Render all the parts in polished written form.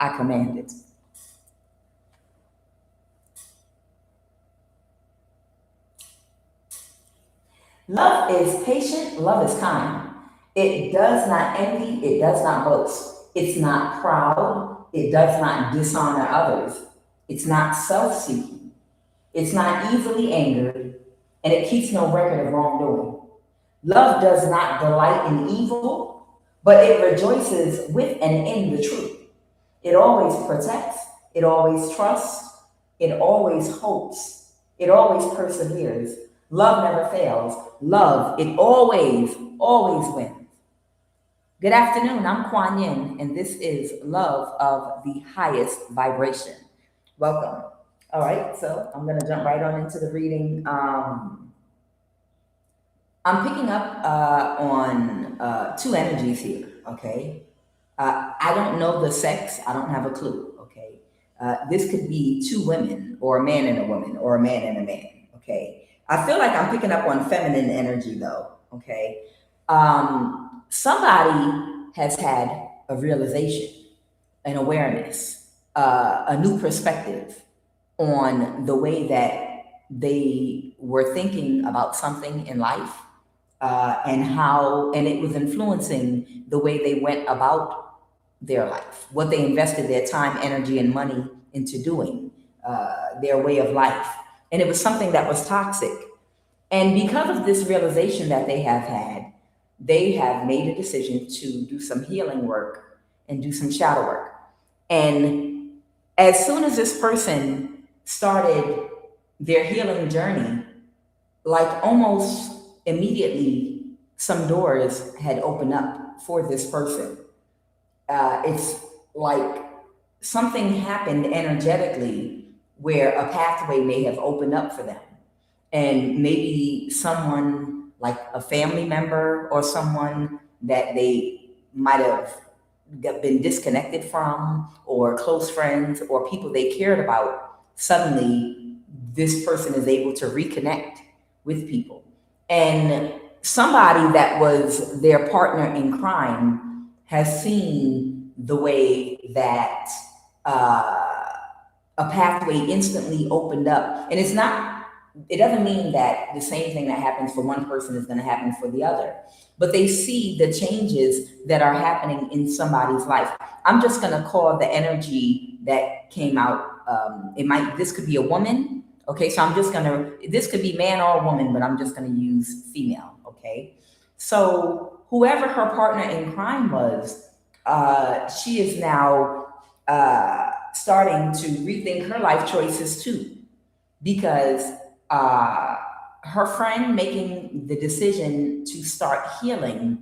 I command it. Love is patient, love is kind. It does not envy, it does not boast. It's not proud, it does not dishonor others. It's not self seeking, it's not easily angered, and it keeps no record of wrongdoing. Love does not delight in evil, but it rejoices with and in the truth. It always protects, it always trusts, it always hopes, it always perseveres. Love never fails. Love, it always wins. Good afternoon, I'm Kuan Yin, and this is Love of the Highest Vibration. Welcome. All right, so I'm going to jump right on into the reading. I'm picking up on two energies here, okay? I don't know the sex, I don't have a clue, okay? This could be two women, or a man and a woman, or a man and a man, okay? I feel like I'm picking up on feminine energy though, okay? Somebody has had a realization, an awareness, a new perspective on the way that they were thinking about something in life, and it was influencing the way they went about their life, what they invested their time, energy, and money into doing, their way of life. And it was something that was toxic. And because of this realization that they have had, they have made a decision to do some healing work and do some shadow work. And as soon as this person started their healing journey, like almost immediately, some doors had opened up for this person. It's like something happened energetically where a pathway may have opened up for them. And maybe someone like a family member or someone that they might have been disconnected from, or close friends or people they cared about, suddenly this person is able to reconnect with people. And somebody that was their partner in crime has seen the way that a pathway instantly opened up. And it doesn't mean that the same thing that happens for one person is going to happen for the other, but they see the changes that are happening in somebody's life. I'm just going to call the energy that came out. This could be a woman. Okay. So this could be man or woman, but I'm just going to use female. Okay. So whoever her partner in crime was, she is now, starting to rethink her life choices too, because her friend making the decision to start healing,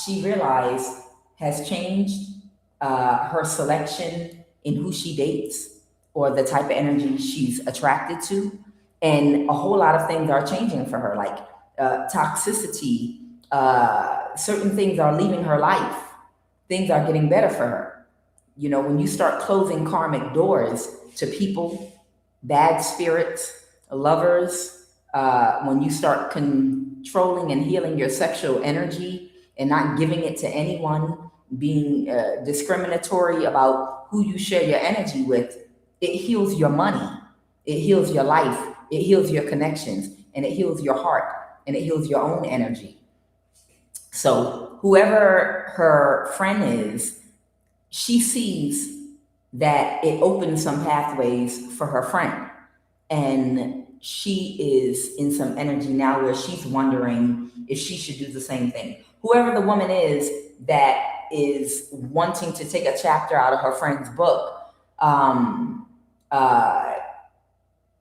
she realized has changed her selection in who she dates or the type of energy she's attracted to. And a whole lot of things are changing for her, like toxicity. Certain things are leaving her life. Things are getting better for her. You know, when you start closing karmic doors to people, bad spirits, lovers, when you start controlling and healing your sexual energy and not giving it to anyone, being discriminatory about who you share your energy with, it heals your money, it heals your life, it heals your connections, and it heals your heart, and it heals your own energy. So whoever her friend is, she sees that it opens some pathways for her friend. And she is in some energy now where she's wondering if she should do the same thing. Whoever the woman is that is wanting to take a chapter out of her friend's book,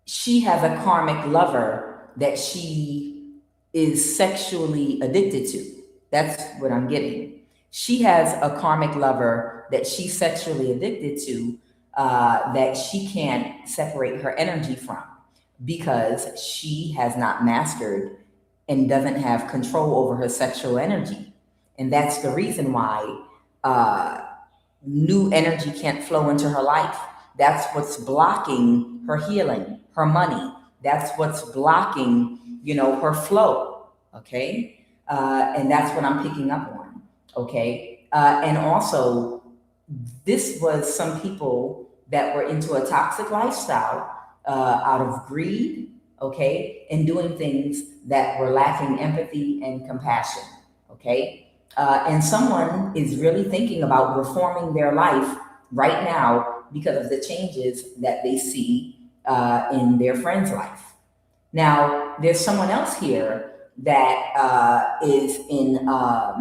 she has a karmic lover that she is sexually addicted to. That's what I'm getting. She has a karmic lover that she's sexually addicted to, that she can't separate her energy from, because she has not mastered and doesn't have control over her sexual energy. And that's the reason why new energy can't flow into her life. That's what's blocking her healing, her money. That's what's blocking, her flow. Okay. And that's what I'm picking up on. Okay. And also this was some people that were into a toxic lifestyle out of greed, okay, and doing things that were lacking empathy and compassion, okay? And someone is really thinking about reforming their life right now because of the changes that they see in their friend's life. Now, there's someone else here that is in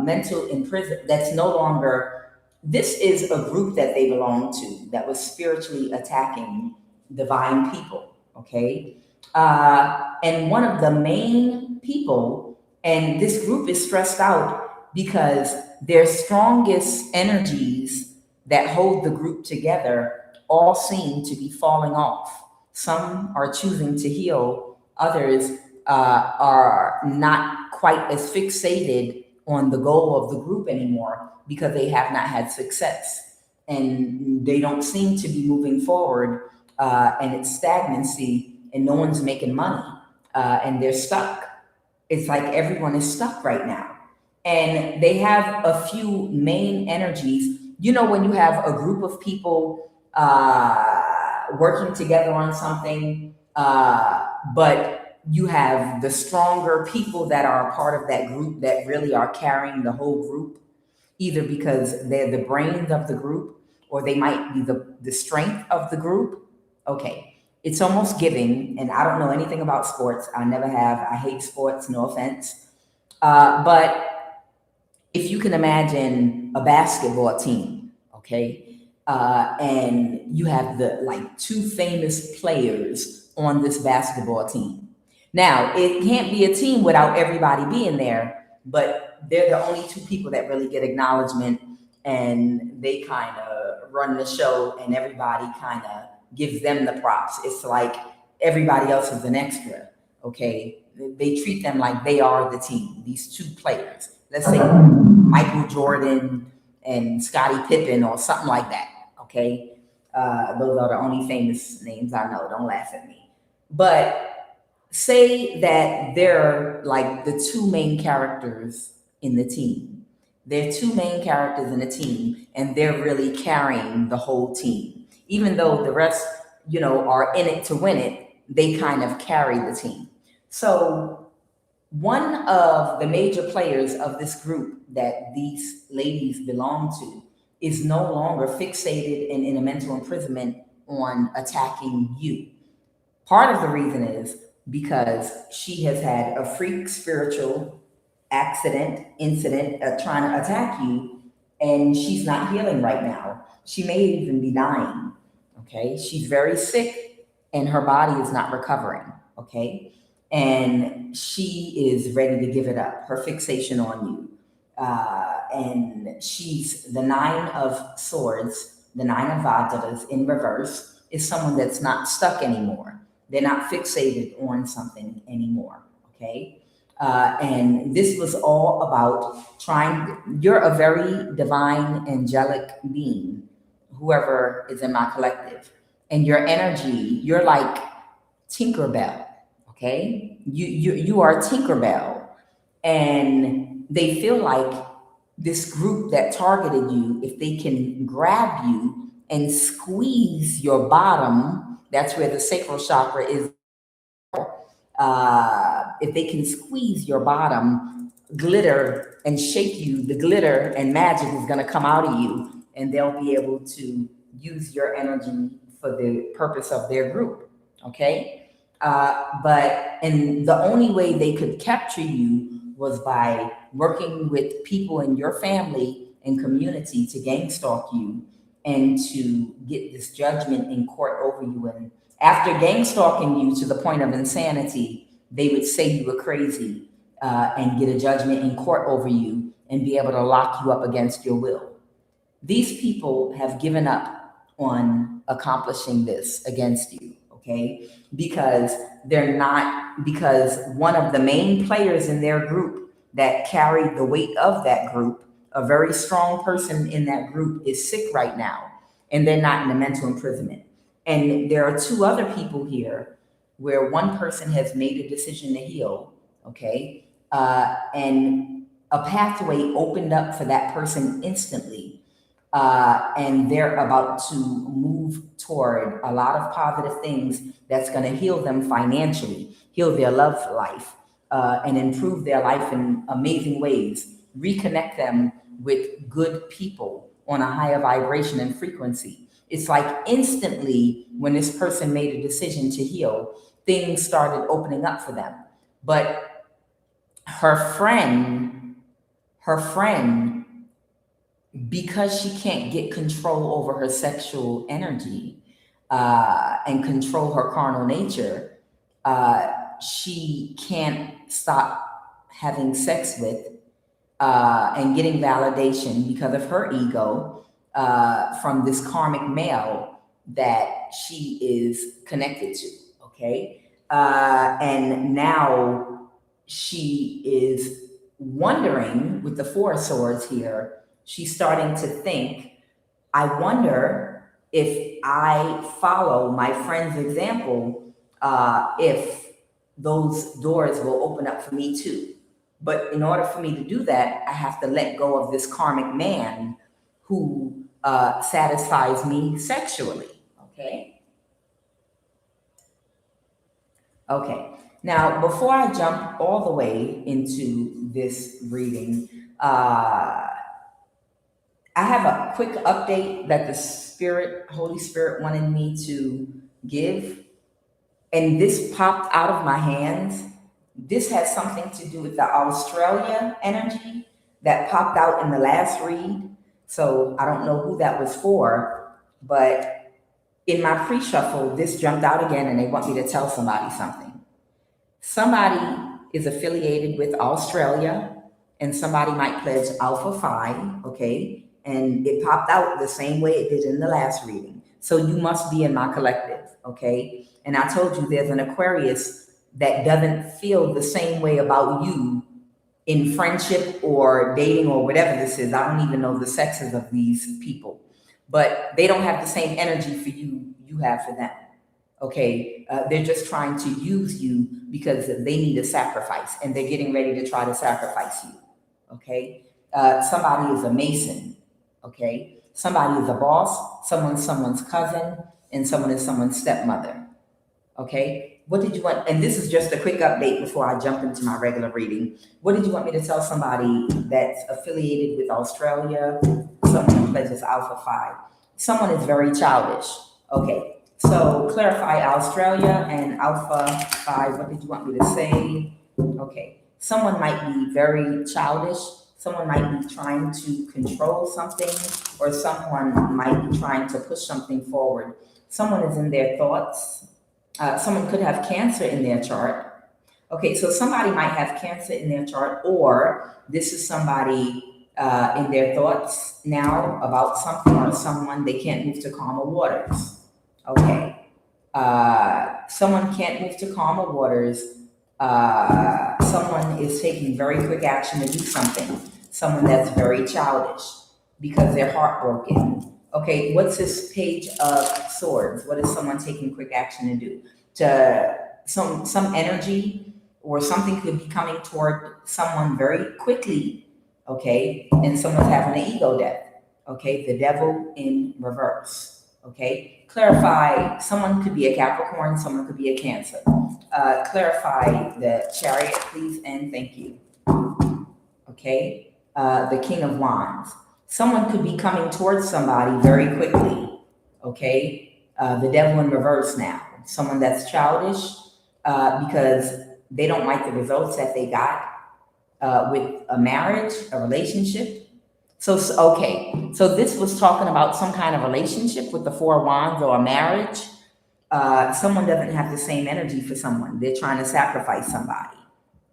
mental imprison, that's no longer, this is a group that they belong to that was spiritually attacking divine people, okay? And one of the main people, and this group is stressed out because their strongest energies that hold the group together all seem to be falling off. Some are choosing to heal, others are not quite as fixated on the goal of the group anymore because they have not had success and they don't seem to be moving forward, and it's stagnancy and no one's making money, and they're stuck. It's like everyone is stuck right now. And they have a few main energies. You know, when you have a group of people working together on something, but you have the stronger people that are a part of that group that really are carrying the whole group, either because they're the brains of the group or they might be the strength of the group. Okay, it's almost giving, and I don't know anything about sports. I never have. I hate sports, no offense. But if you can imagine a basketball team, okay, and you have the like two famous players on this basketball team. Now, it can't be a team without everybody being there, but they're the only two people that really get acknowledgement, and they kind of run the show, and everybody kind of gives them the props. It's like everybody else is an extra, okay? They treat them like they are the team, these two players. Let's say Michael Jordan and Scottie Pippen or something like that, okay? Those are the only famous names I know. Don't laugh at me. But say that they're like the two main characters in the team. They're two main characters in the team, and they're really carrying the whole team. Even though the rest, are in it to win it, they kind of carry the team. So one of the major players of this group that these ladies belong to is no longer fixated and in a mental imprisonment on attacking you. Part of the reason is because she has had a freak spiritual incident trying to attack you, and she's not healing right now. She may even be dying. Okay, she's very sick, and her body is not recovering. Okay, and she is ready to give it up. Her fixation on you, and she's the Nine of Swords, the Nine of Vadas in reverse, is someone that's not stuck anymore. They're not fixated on something anymore, okay? And this was all about you're a very divine, angelic being, whoever is in my collective. And your energy, you're like Tinkerbell, okay? You are Tinkerbell. And they feel like this group that targeted you, if they can grab you and squeeze your bottom, that's where the sacral chakra is. If they can squeeze your bottom, glitter and shake you, the glitter and magic is going to come out of you, and they'll be able to use your energy for the purpose of their group. Okay. And the only way they could capture you was by working with people in your family and community to gang stalk you and to get this judgment in court over you. And after gang stalking you to the point of insanity, they would say you were crazy, and get a judgment in court over you and be able to lock you up against your will. These people have given up on accomplishing this against you, okay? Because one of the main players in their group that carried the weight of that group, a very strong person in that group, is sick right now, and they're not in a mental imprisonment. And there are two other people here where one person has made a decision to heal, okay? And a pathway opened up for that person instantly. and they're about to move toward a lot of positive things that's going to heal them financially, heal their love life, and improve their life in amazing ways, reconnect them with good people on a higher vibration and frequency. It's like instantly when this person made a decision to heal, things started opening up for them. But her friend, because she can't get control over her sexual energy and control her carnal nature, she can't stop having sex with and getting validation because of her ego from this karmic male that she is connected to. Okay. And now she is wondering, with the Four of Swords here, she's starting to think, I wonder if I follow my friend's example, if those doors will open up for me too. But in order for me to do that, I have to let go of this karmic man who satisfies me sexually. Okay. Okay. Now, before I jump all the way into this reading, I have a quick update that the Holy Spirit wanted me to give. And this popped out of my hands. This has something to do with the Australia energy that popped out in the last read. So I don't know who that was for, but in my pre-shuffle, this jumped out again and they want me to tell somebody something. Somebody is affiliated with Australia and somebody might pledge Alpha Phi, okay? And it popped out the same way it did in the last reading. So you must be in my collective, okay? And I told you there's an Aquarius that doesn't feel the same way about you in friendship or dating or whatever this is. I don't even know the sexes of these people, but they don't have the same energy for you have for them. Okay, they're just trying to use you because they need a sacrifice and they're getting ready to try to sacrifice you. Okay, somebody is a Mason. Okay, somebody is a boss, someone's cousin, and someone is someone's stepmother. Okay, what did you want? And this is just a quick update before I jump into my regular reading. What did you want me to tell somebody that's affiliated with Australia? Someone who pledges Alpha Phi. Someone is very childish. Okay, so clarify Australia and Alpha Phi. What did you want me to say? Okay, someone might be very childish. Someone might be trying to control something, or someone might be trying to push something forward. Someone is in their thoughts. Someone could have Cancer in their chart. Okay, so somebody might have Cancer in their chart, or this is somebody in their thoughts now about something or someone. They can't move to calmer waters. Okay, someone can't move to calmer waters. Someone is taking very quick action to do something. Someone that's very childish because they're heartbroken. Okay, what's this Page of Swords? What is someone taking quick action to do? To some energy or something could be coming toward someone very quickly, okay? And someone's having an ego death, okay? The Devil in reverse, okay? Clarify, someone could be a Capricorn, someone could be a Cancer. Clarify the Chariot, please, and thank you. Okay, the King of Wands. Someone could be coming towards somebody very quickly, okay? The Devil in reverse now. Someone that's childish because they don't like the results that they got with a marriage, a relationship. So this was talking about some kind of relationship with the Four of Wands or a marriage. Someone doesn't have the same energy for someone. They're trying to sacrifice somebody.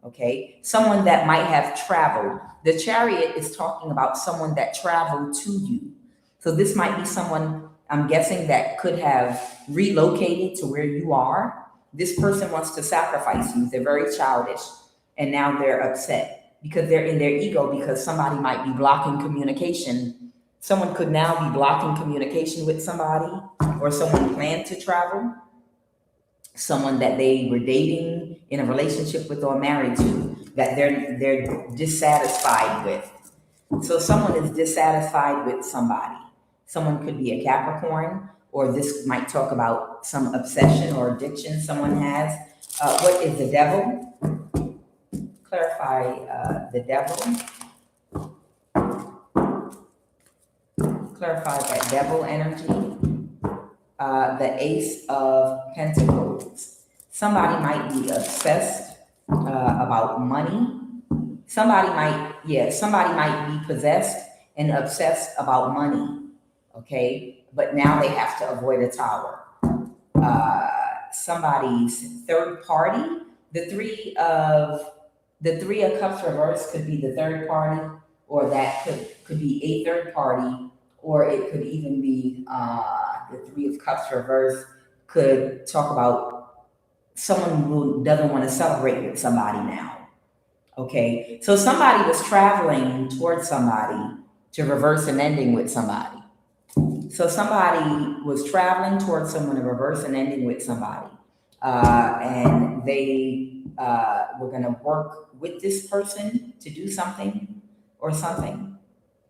Okay, someone that might have traveled. The Chariot is talking about someone that traveled to you. So this might be someone, I'm guessing, that could have relocated to where you are. This person wants to sacrifice you. They're very childish, and now they're upset because they're in their ego because somebody might be blocking communication. Someone could now be blocking communication with somebody, or someone planned to travel. Someone that they were dating, in a relationship with, or married to, that they're dissatisfied with. So someone is dissatisfied with somebody. Someone could be a Capricorn, or this might talk about some obsession or addiction someone has. What is the devil? Clarify the devil. Clarify that devil energy. The Ace of Pentacles. Somebody might be obsessed about money. Somebody might be possessed and obsessed about money. Okay, but now they have to avoid a tower. Somebody's third party. The three of cups reversed could be the third party, or that could be a third party, or it could even be the three of cups reversed could talk about someone who doesn't want to celebrate with somebody now. Okay, so somebody was traveling towards somebody to reverse an ending with somebody. So somebody was traveling towards someone to reverse an ending with somebody, and they were going to work with this person to do something or something.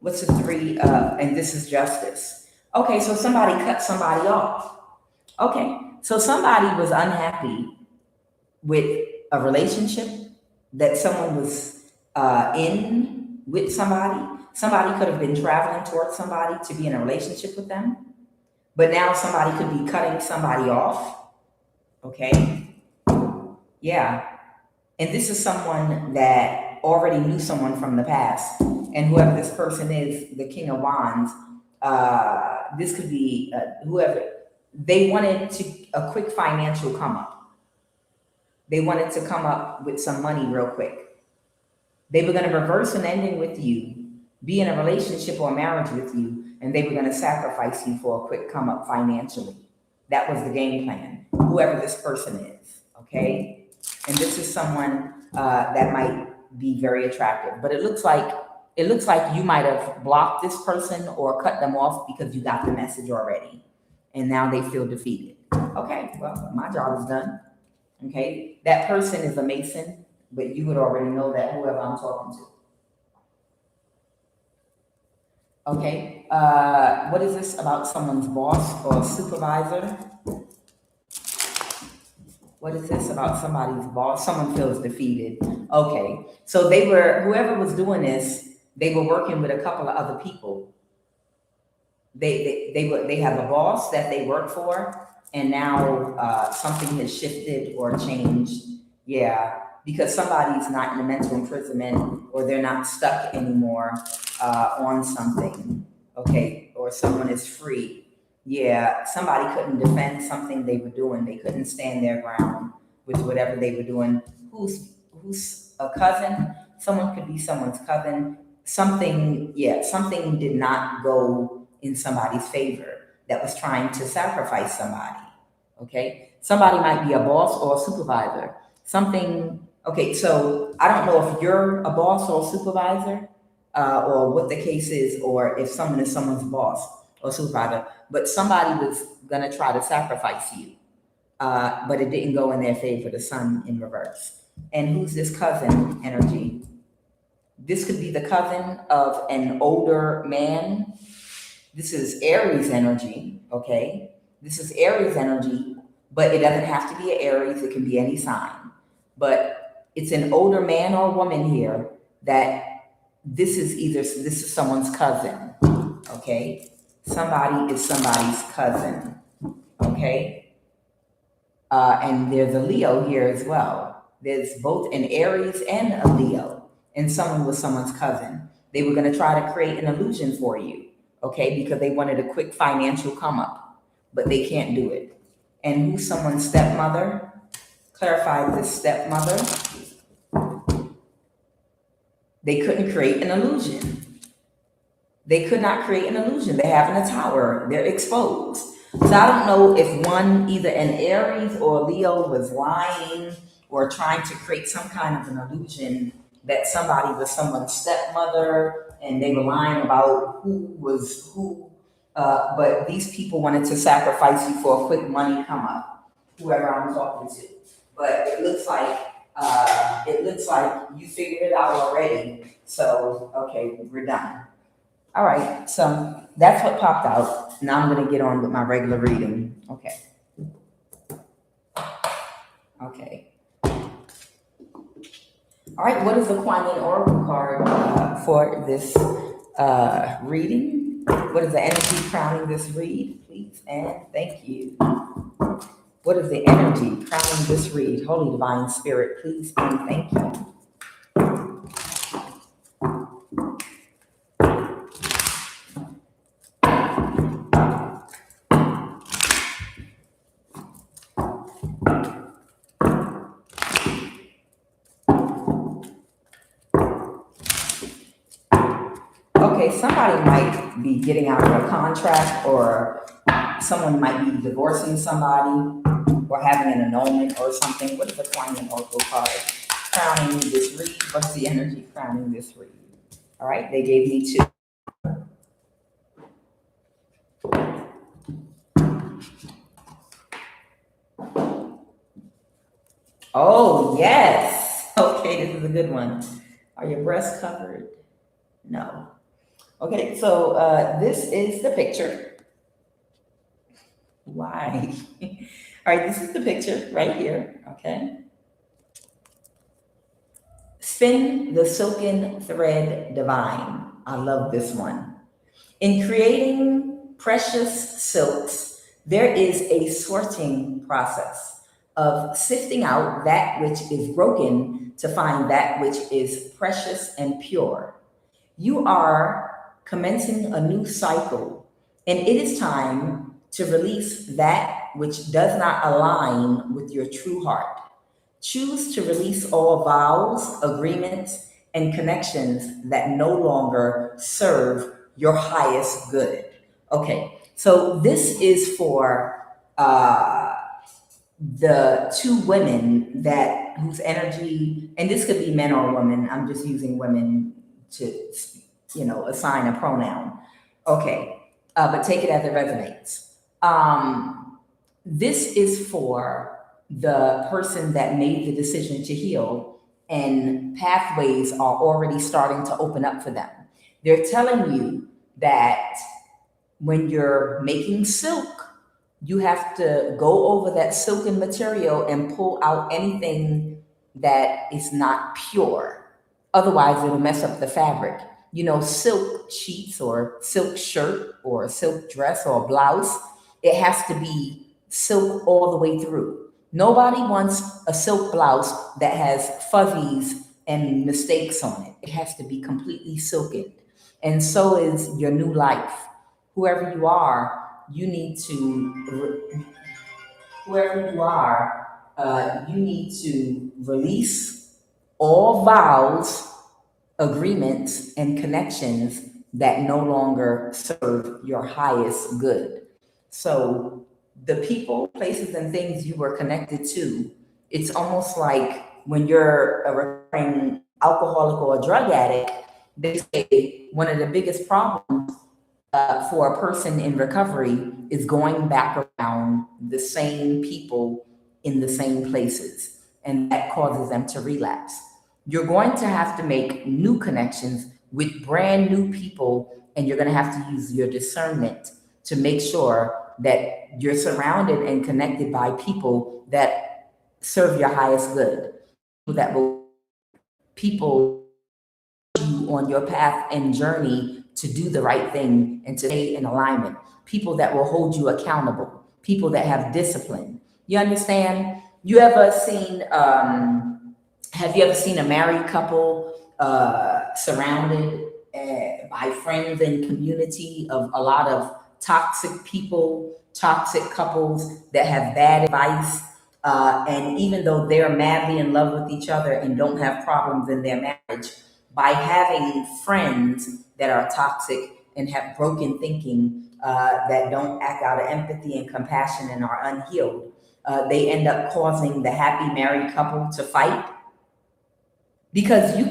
What's the three? And this is justice. Okay, so somebody cut somebody off. Okay, so somebody was unhappy with a relationship that someone was in with somebody. Somebody could have been traveling towards somebody to be in a relationship with them, but now somebody could be cutting somebody off. Okay, yeah. And this is someone that already knew someone from the past. And whoever this person is, the King of Wands, this could be whoever. They wanted a quick financial come up. They wanted to come up with some money real quick. They were going to reverse an ending with you, be in a relationship or marriage with you, and they were going to sacrifice you for a quick come up financially. That was the game plan, whoever this person is, okay? And this is someone that might be very attractive, but it looks like you might have blocked this person or cut them off because you got the message already, and now they feel defeated. Okay, well, my job is done. Okay, that person is a Mason, but you would already know that, whoever I'm talking to. Okay, what is this about someone's boss or supervisor? What is this about somebody's boss? Someone feels defeated. Okay, so whoever was doing this, they were working with a couple of other people. They have a boss that they work for, and now something has shifted or changed. Yeah, because somebody's not in a mental imprisonment, or they're not stuck anymore on something. Okay, or someone is free. Yeah, somebody couldn't defend something they were doing. They couldn't stand their ground with whatever they were doing. Who's a cousin? Someone could be someone's cousin. Something did not go in somebody's favor that was trying to sacrifice somebody. Okay, somebody might be a boss or a supervisor. Okay, so I don't know if you're a boss or a supervisor, or what the case is, or if someone is someone's boss or supervisor, but somebody was gonna try to sacrifice you, but it didn't go in their favor, the Sun in reverse. And who's this cousin energy? This could be the cousin of an older man. This is Aries energy, okay? This is Aries energy, but it doesn't have to be an Aries, it can be any sign. But it's an older man or woman here that this is someone's cousin, okay? Somebody is somebody's cousin, okay? And there's a Leo here as well. There's both an Aries and a Leo, and someone was someone's cousin. They were going to try to create an illusion for you, okay? Because they wanted a quick financial come up, but they can't do it. And who's someone's stepmother? Clarify this stepmother. They couldn't create an illusion. They could not create an illusion. They have in a tower. They're exposed. So I don't know if either an Aries or Leo was lying or trying to create some kind of an illusion that somebody was someone's stepmother, and they were lying about who was who. But these people wanted to sacrifice you for a quick money come up, whoever I'm talking to. But it looks like you figured it out already. So, okay, we're done. All right, so that's what popped out. Now I'm going to get on with my regular reading. Okay. Okay. All right, what is the QUAN Oracle card for this reading? What is the energy crowning this read, please? And thank you. What is the energy crowning this read? Holy Divine Spirit, please and thank you. Okay, somebody might be getting out of a contract, or someone might be divorcing somebody, or having an annulment or something. What is the QUAN Oracle card crowning this read? What's the energy crowning this read? All right, they gave me two. Oh, yes. Okay, this is a good one. Are your breasts covered? No. Okay, so this is the picture. Why? All right, this is the picture right here, okay? Spin the silken thread divine. I love this one. In creating precious silks, there is a sorting process of sifting out that which is broken to find that which is precious and pure. You are commencing a new cycle, and it is time to release that which does not align with your true heart. Choose to release all vows, agreements, and connections that no longer serve your highest good. Okay, so this is for the two women that whose energy, and this could be men or women. I'm just using women to, assign a pronoun. Okay, but take it as it resonates. This is for the person that made the decision to heal, and pathways are already starting to open up for them. They're telling you that when you're making silk, you have to go over that silken material and pull out anything that is not pure. Otherwise, it'll mess up the fabric. Silk sheets or silk shirt or silk dress or blouse, it has to be silk all the way through. Nobody wants a silk blouse that has fuzzies and mistakes on it. It has to be completely silken. And so is your new life. Whoever you are, you need to, whoever you are, you need to release all vows, agreements, and connections that no longer serve your highest good. So the people, places, and things you were connected to, it's almost like when you're a recovering alcoholic or a drug addict, they say one of the biggest problems for a person in recovery is going back around the same people in the same places, and that causes them to relapse. You're going to have to make new connections with brand new people, and you're going to have to use your discernment to make sure that you're surrounded and connected by people that serve your highest good, that will people you on your path and journey to do the right thing and to stay in alignment. People that will hold you accountable. People that have discipline. You understand? You ever seen? Have you ever seen a married couple surrounded by friends and community of a lot of toxic people, toxic couples that have bad advice? And even though they're madly in love with each other and don't have problems in their marriage, by having friends that are toxic and have broken thinking, that don't act out of empathy and compassion and are unhealed, they end up causing the happy married couple to fight. Because you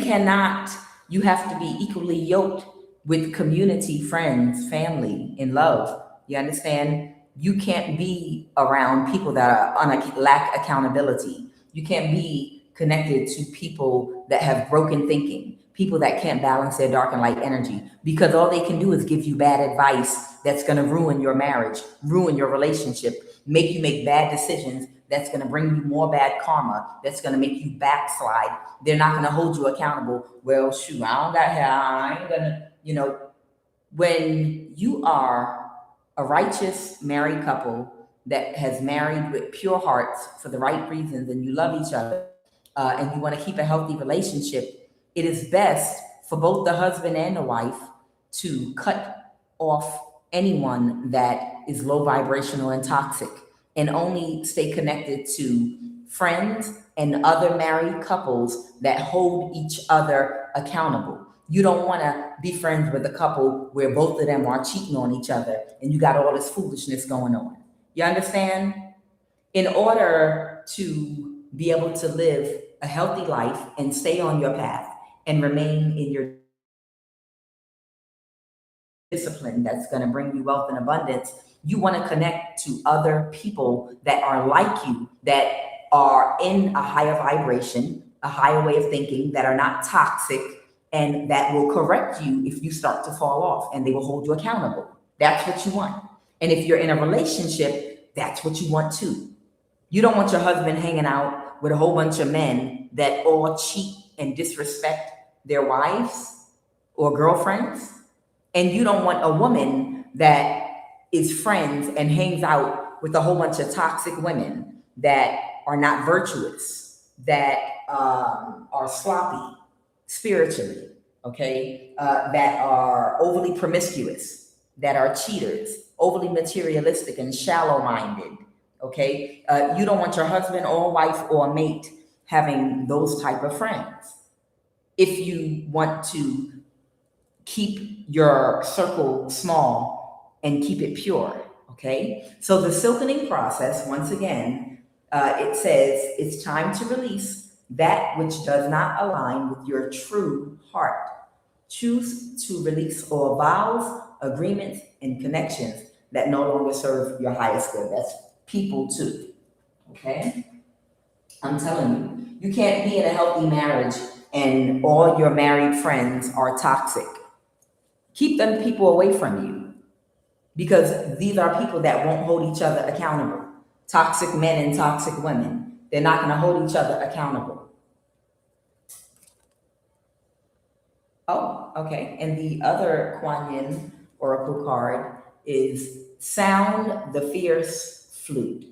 have to be equally yoked with community, friends, family, in love. You understand? You can't be around people that are lack accountability. You can't be connected to people that have broken thinking, people that can't balance their dark and light energy, because all they can do is give you bad advice that's going to ruin your marriage, ruin your relationship, make you make bad decisions, that's going to bring you more bad karma, that's going to make you backslide. They're not going to hold you accountable. Well, shoot, I don't got hair, I ain't gonna, when you are a righteous married couple that has married with pure hearts for the right reasons, and you love each other, and you want to keep a healthy relationship, it is best for both the husband and the wife to cut off anyone that is low vibrational and toxic, and only stay connected to friends and other married couples that hold each other accountable. You don't want to be friends with a couple where both of them are cheating on each other and you got all this foolishness going on. You understand? In order to be able to live a healthy life and stay on your path and remain in your discipline that's going to bring you wealth and abundance, you want to connect to other people that are like you, that are in a higher vibration, a higher way of thinking, that are not toxic, and that will correct you if you start to fall off, and they will hold you accountable. That's what you want. And if you're in a relationship, that's what you want too. You don't want your husband hanging out with a whole bunch of men that all cheat and disrespect their wives or girlfriends. And you don't want a woman that is friends and hangs out with a whole bunch of toxic women that are not virtuous, that are sloppy spiritually, okay, that are overly promiscuous, that are cheaters, overly materialistic and shallow-minded, okay? You don't want your husband or wife or mate having those type of friends. If you want to keep your circle small and keep it pure, okay? So the silkening process, once again, it says it's time to release that which does not align with your true heart. Choose to release all vows, agreements, and connections that no longer serve your highest good. That's people too, okay? I'm telling you, you can't be in a healthy marriage and all your married friends are toxic. Keep them people away from you, because these are people that won't hold each other accountable. Toxic men and toxic women. They're not going to hold each other accountable. Oh, okay. And the other QUAN Yin oracle card is Sound the Fierce Flute.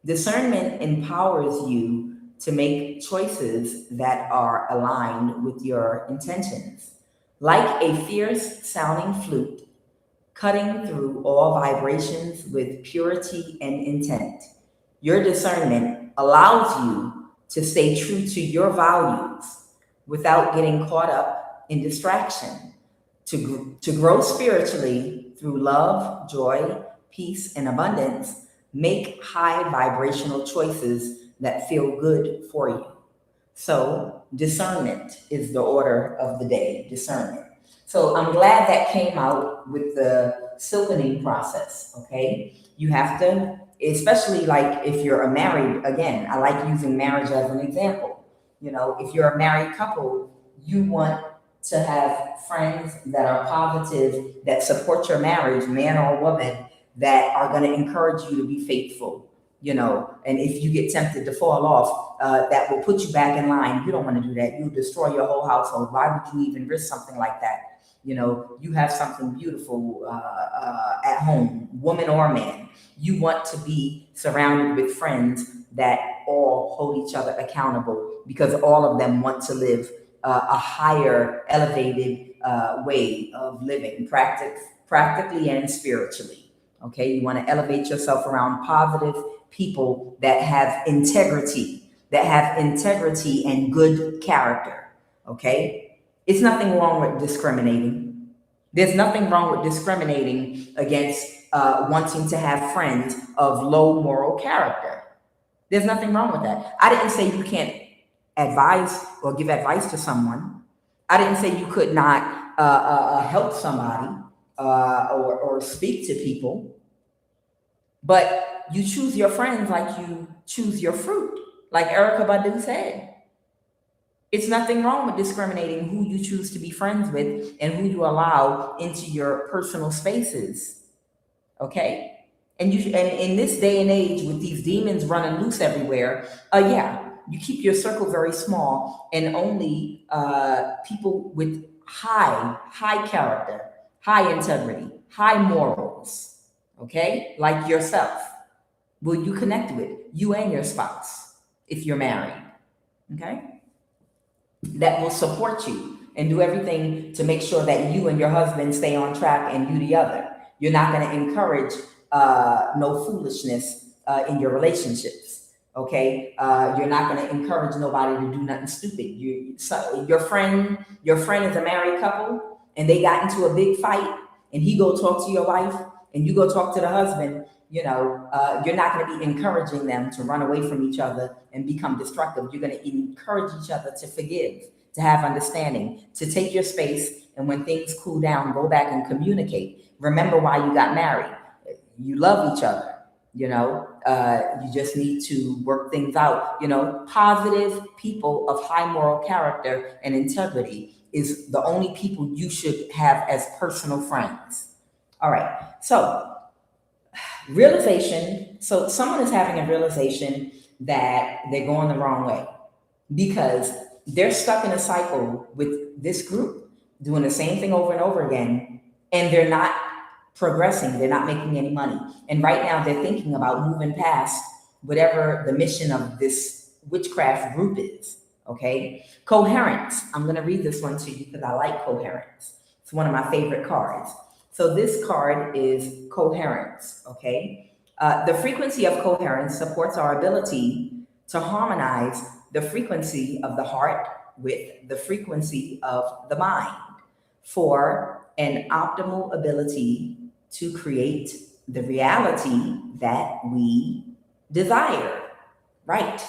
Discernment empowers you to make choices that are aligned with your intentions. Like a fierce sounding flute, cutting through all vibrations with purity and intent. Your discernment allows you to stay true to your values without getting caught up in distraction, to grow spiritually through love, joy, peace, and abundance. Make high vibrational choices that feel good for you. So discernment is the order of the day, discernment. So I'm glad that came out with the silkening process, okay? You have to, especially like if you're a married, again, I like using marriage as an example. If you're a married couple, you want to have friends that are positive, that support your marriage, man or woman, that are going to encourage you to be faithful. And if you get tempted to fall off, that will put you back in line. You don't want to do that. You'll destroy your whole household. Why would you even risk something like that? You have something beautiful at home, woman or man. You want to be surrounded with friends that all hold each other accountable, because all of them want to live a higher, elevated way of living, practically and spiritually. Okay, you want to elevate yourself around positive people that have integrity and good character. Okay, it's nothing wrong with discriminating. There's nothing wrong with discriminating against wanting to have friends of low moral character. There's nothing wrong with that. I didn't say you can't advise or give advice to someone. I didn't say you could not help somebody or speak to people. But you choose your friends like you choose your fruit, like Erykah Badu said. It's nothing wrong with discriminating who you choose to be friends with and who you allow into your personal spaces. Okay? And in this day and age with these demons running loose everywhere, yeah, you keep your circle very small and only people with high character, high integrity, high morals, okay, like yourself, will you connect with, you and your spouse, if you're married, okay, that will support you and do everything to make sure that you and your husband stay on track and you the other. You're not going to encourage no foolishness in your relationships. Okay, you're not going to encourage nobody to do nothing stupid. Your friend is a married couple, and they got into a big fight, and he go talk to your wife, and you go talk to the husband. You're not going to be encouraging them to run away from each other and become destructive. You're going to encourage each other to forgive, to have understanding, to take your space, and when things cool down, go back and communicate. Remember why you got married. You love each other. You just need to work things out. Positive people of high moral character and integrity is the only people you should have as personal friends. All right. So realization. So someone is having a realization that they're going the wrong way because they're stuck in a cycle with this group doing the same thing over and over again, and they're not progressing. They're not making any money. And right now they're thinking about moving past whatever the mission of this witchcraft group is. Okay. Coherence. I'm going to read this one to you because I like coherence. It's one of my favorite cards. So this card is coherence. Okay. The frequency of coherence supports our ability to harmonize the frequency of the heart with the frequency of the mind for an optimal ability to create the reality that we desire, right?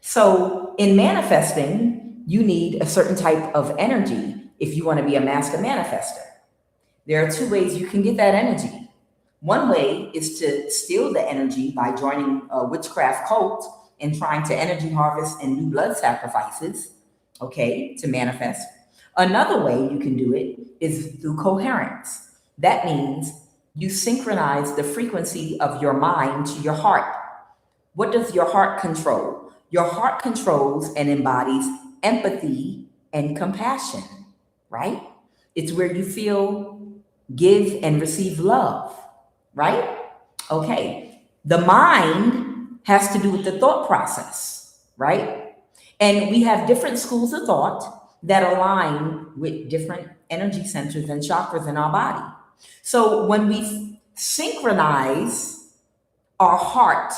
So in manifesting, you need a certain type of energy if you want to be a master manifester. There are two ways you can get that energy. One way is to steal the energy by joining a witchcraft cult and trying to energy harvest and do blood sacrifices, okay, to manifest. Another way you can do it is through coherence. That means you synchronize the frequency of your mind to your heart. What does your heart control? Your heart controls and embodies empathy and compassion, right? It's where you feel, give, and receive love, right? Okay. The mind has to do with the thought process, right? And we have different schools of thought that align with different energy centers and chakras in our body. So when we synchronize our heart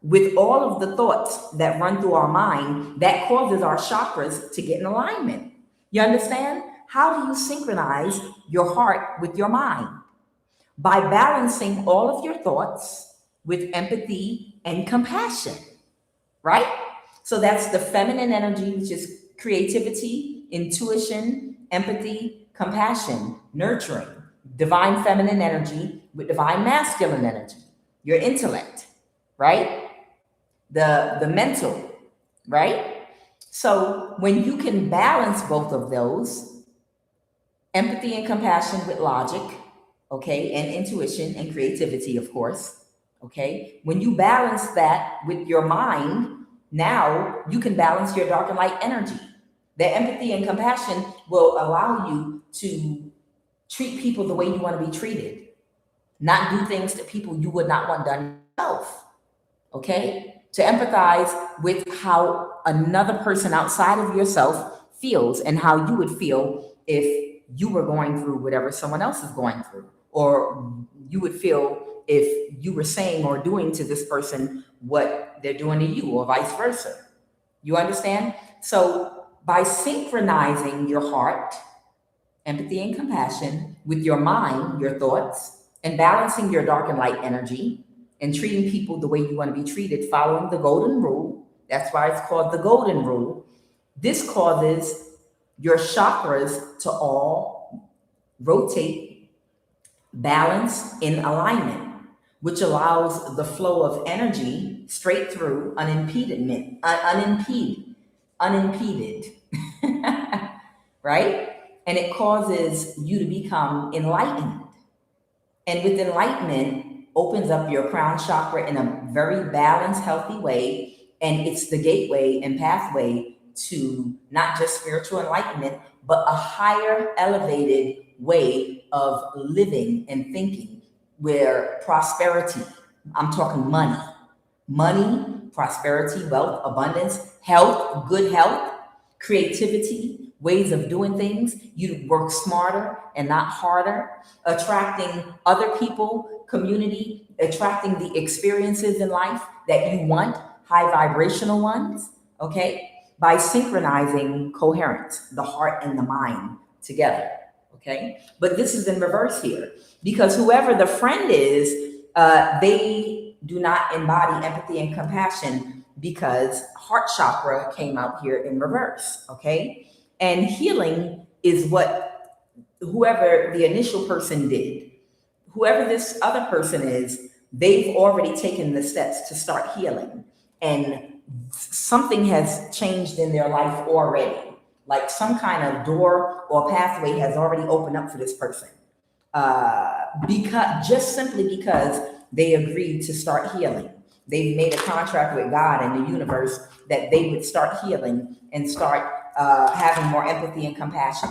with all of the thoughts that run through our mind, that causes our chakras to get in alignment. You understand? How do you synchronize your heart with your mind? By balancing all of your thoughts with empathy and compassion, right? So that's the feminine energy, which is creativity, intuition, empathy, compassion, nurturing. Divine feminine energy with divine masculine energy, your intellect, right? The mental, right? So when you can balance both of those, empathy and compassion with logic, okay, and intuition and creativity, of course, okay, when you balance that with your mind, now you can balance your dark and light energy. The empathy and compassion will allow you to treat people the way you want to be treated, not do things to people you would not want done yourself, okay? To empathize with how another person outside of yourself feels and how you would feel if you were going through whatever someone else is going through, or you would feel if you were saying or doing to this person what they're doing to you, or vice versa. You understand? So by synchronizing your heart, empathy and compassion with your mind, your thoughts, and balancing your dark and light energy and treating people the way you want to be treated, following the golden rule. That's why it's called the golden rule. This causes your chakras to all rotate, balance in alignment, which allows the flow of energy straight through unimpeded. right? And it causes you to become enlightened. And with enlightenment, opens up your crown chakra in a very balanced, healthy way. And it's the gateway and pathway to not just spiritual enlightenment, but a higher, elevated way of living and thinking where prosperity, I'm talking money, prosperity, wealth, abundance, health, good health, creativity, ways of doing things. You work smarter and not harder, attracting other people, community, attracting the experiences in life that you want, high vibrational ones, okay? By synchronizing coherence, the heart and the mind together, okay? But this is in reverse here because whoever the friend is, they do not embody empathy and compassion because heart chakra came out here in reverse, okay? And healing is what whoever the initial person did. Whoever this other person is, they've already taken the steps to start healing. And something has changed in their life already. Like some kind of door or pathway has already opened up for this person. Because just simply because they agreed to start healing. They've made a contract with God and the universe that they would start healing and start having more empathy and compassion.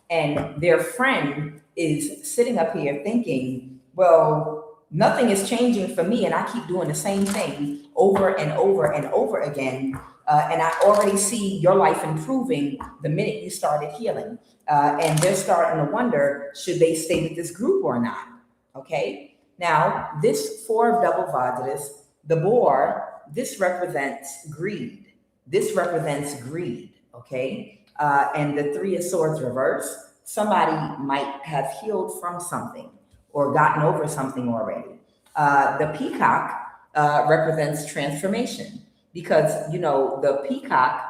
And their friend is sitting up here thinking, well, nothing is changing for me and I keep doing the same thing over and over and over again. And I already see your life improving the minute you started healing. And they're starting to wonder, should they stay with this group or not? Okay. Now, this Four of Double Vajras, the boar, this represents greed. This represents greed. Okay. And the Three of Swords reverse, somebody might have healed from something or gotten over something already. The peacock represents transformation because, you know, the peacock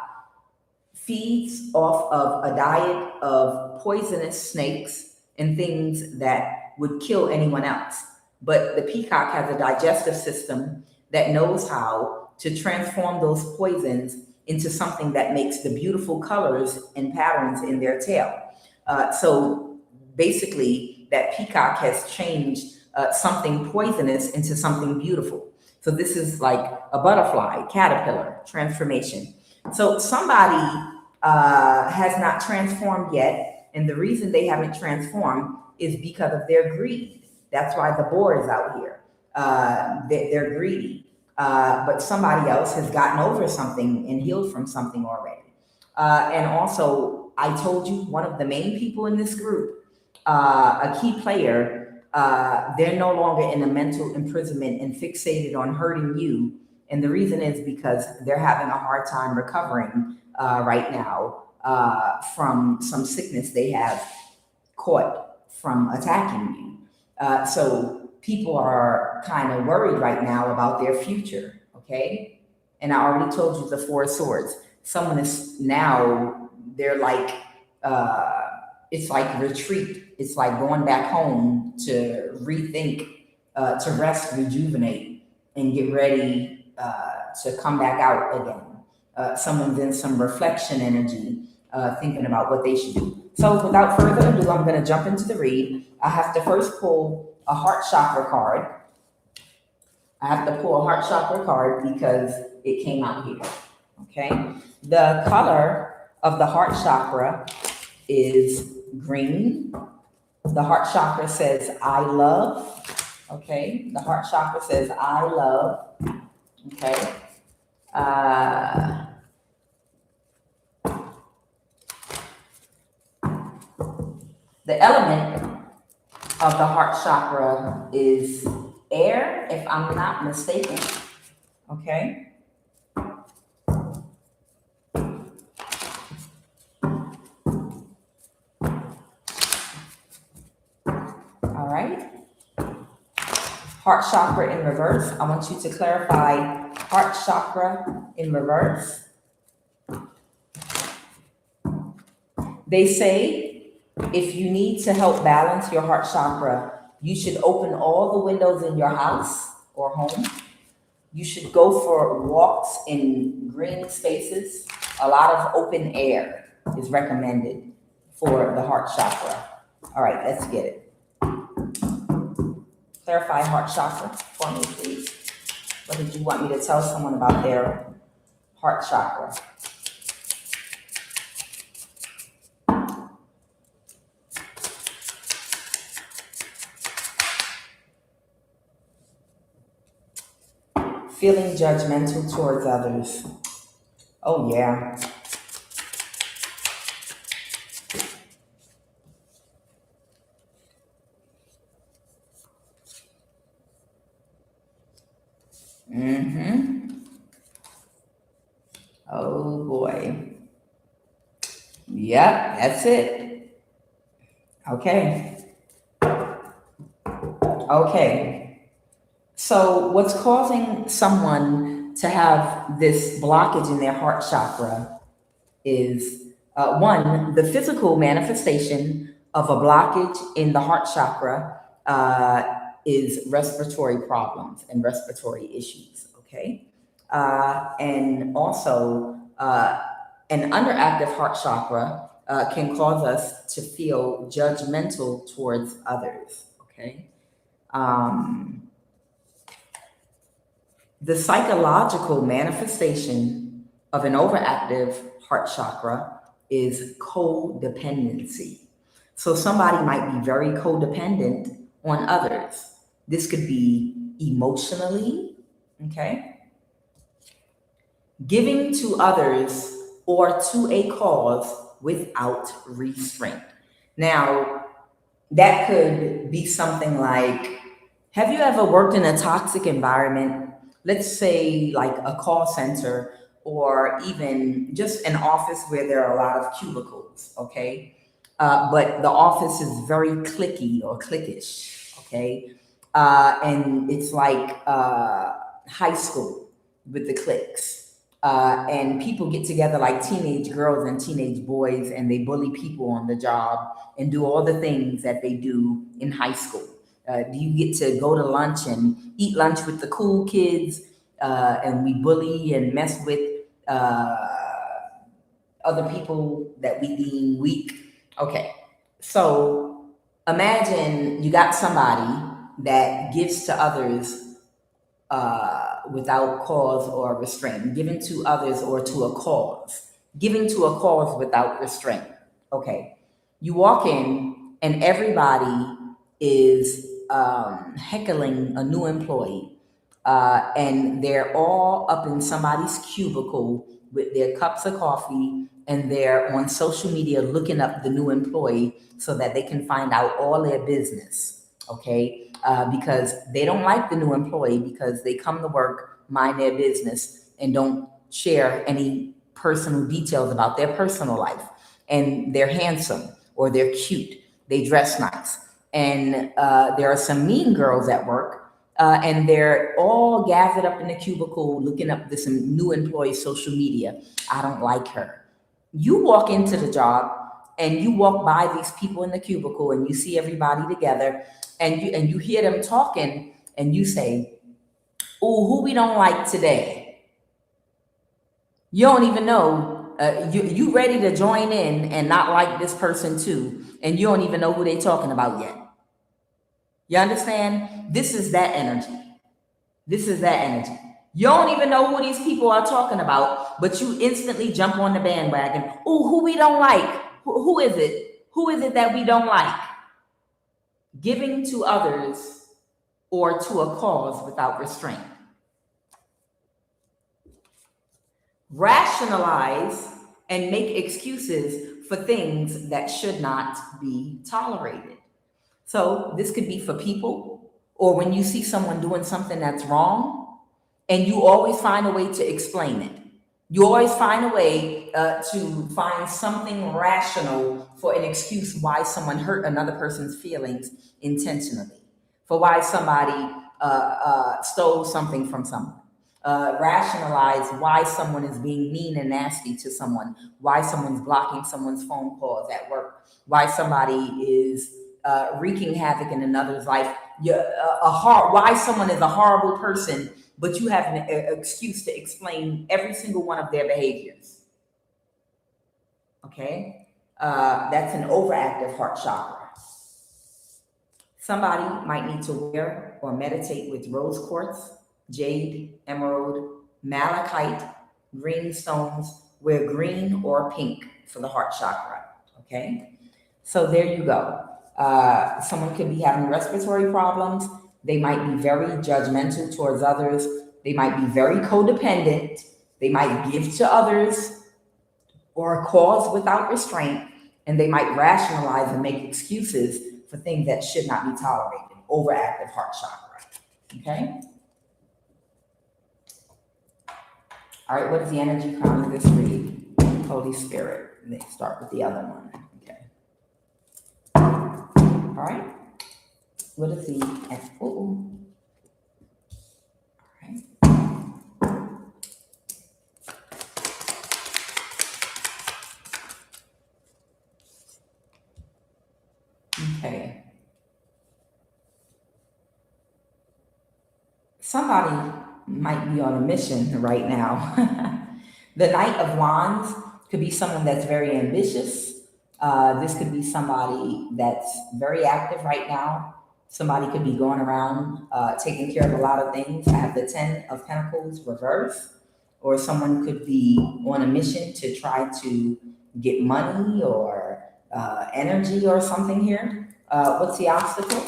feeds off of a diet of poisonous snakes and things that would kill anyone else. But the peacock has a digestive system that knows how to transform those poisons into something that makes the beautiful colors and patterns in their tail. So basically, that peacock has changed something poisonous into something beautiful. So this is like a butterfly, caterpillar, transformation. So somebody has not transformed yet, and the reason they haven't transformed is because of their greed. That's why the boar is out here. They're greedy. But somebody else has gotten over something and healed from something already. And also, I told you, one of the main people in this group, a key player, they're no longer in a mental imprisonment and fixated on hurting you. And the reason is because they're having a hard time recovering right now from some sickness they have caught from attacking you. So people are kind of worried right now about their future, okay? And I already told you the Four of Swords. Someone is now, they're like, it's like retreat. It's like going back home to rethink, to rest, rejuvenate, and get ready to come back out again. Someone's in some reflection energy, thinking about what they should do. So without further ado, I'm going to jump into the read. I have to first pull a heart chakra card. I have to pull a heart chakra card because it came out here. Okay. The color of the heart chakra is green. The heart chakra says, I love. Okay. The heart chakra says, I love. Okay. The element of the heart chakra is air, if I'm not mistaken. Okay. All right. Heart chakra in reverse. I want you to clarify heart chakra in reverse. They say if you need to help balance your heart chakra, you should open all the windows in your house or home. You should go for walks in green spaces, a lot of open air. is recommended for the heart chakra. All right, let's get it. Clarify heart chakra for me, please. What did you want me to tell someone about their heart chakra? Feeling judgmental towards others. Oh, yeah. Oh, boy. Yep, that's it. Okay. Okay. So what's causing someone to have this blockage in their heart chakra is one, the physical manifestation of a blockage in the heart chakra is respiratory problems and respiratory issues, okay? And also, an underactive heart chakra can cause us to feel judgmental towards others, okay? The psychological manifestation of an overactive heart chakra is codependency. So somebody might be very codependent on others. This could be emotionally, okay? Giving to others or to a cause without restraint. Now, that could be something like, have you ever worked in a toxic environment? Let's say like a call center or even just an office where there are a lot of cubicles, okay? But the office is very cliquey or cliquish, okay? And it's like high school with the cliques. And people get together like teenage girls and teenage boys, and they bully people on the job and do all the things that they do in high school. Do you get to go to lunch and eat lunch with the cool kids, and we bully and mess with other people that we deem weak? Okay, so imagine you got somebody that gives to others without cause or restraint, giving to others or to a cause, giving to a cause without restraint. Okay, you walk in and everybody is heckling a new employee, and they're all up in somebody's cubicle with their cups of coffee, and they're on social media looking up the new employee so that they can find out all their business, okay? Because they don't like the new employee because they come to work, mind their business, and don't share any personal details about their personal life. And they're handsome or they're cute, they dress nice. And there are some mean girls at work, and they're all gathered up in the cubicle looking up this new employee's social media. I don't like her. You walk into the job and you walk by these people in the cubicle and you see everybody together, and you hear them talking, and you say, "Oh, who we don't like today?" You don't even know. You ready to join in and not like this person too, and you don't even know who they talking about yet. You understand? This is that energy. This is that energy. You don't even know who these people are talking about, but you instantly jump on the bandwagon. Oh, who we don't like? Who is it? Who is it that we don't like? Giving to others or to a cause without restraint. Rationalize and make excuses for things that should not be tolerated. So this could be for people, or when you see someone doing something that's wrong, and you always find a way to explain it. You always find a way to find something rational for an excuse why someone hurt another person's feelings intentionally, for why somebody stole something from someone. Rationalize why someone is being mean and nasty to someone, why someone's blocking someone's phone calls at work, why somebody is wreaking havoc in another's life, why someone is a horrible person, but you have an excuse to explain every single one of their behaviors. Okay. That's an overactive heart chakra. Somebody might need to wear or meditate with rose quartz, jade, emerald, malachite, green stones. Wear green or pink for the heart chakra. Okay. So there you go. Someone could be having respiratory problems. They might be very judgmental towards others. They might be very codependent. They might give to others or cause without restraint. And they might rationalize and make excuses for things that should not be tolerated. Overactive heart chakra. Okay? All right, what is the energy crown of this read? Holy Spirit. And then start with the other one. Okay. All right. What is the all right. Okay. Somebody might be on a mission right now. The Knight of Wands could be someone that's very ambitious. This could be somebody that's very active right now. Somebody could be going around taking care of a lot of things. I have the 10 of Pentacles reverse, or someone could be on a mission to try to get money or energy or something here. What's the obstacle?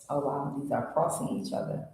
Oh wow, these are crossing each other.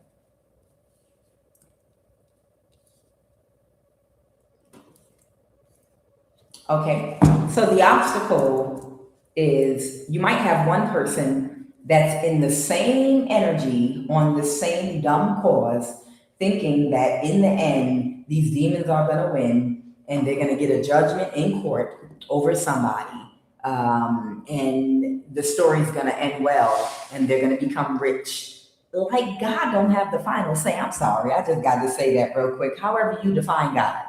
Okay, so the obstacle is you might have one person that's in the same energy on the same dumb cause, thinking that in the end, these demons are going to win and they're going to get a judgment in court over somebody. And the story's going to end well and they're going to become rich. Like God don't have the final say. I'm sorry, I just got to say that real quick. However you define God.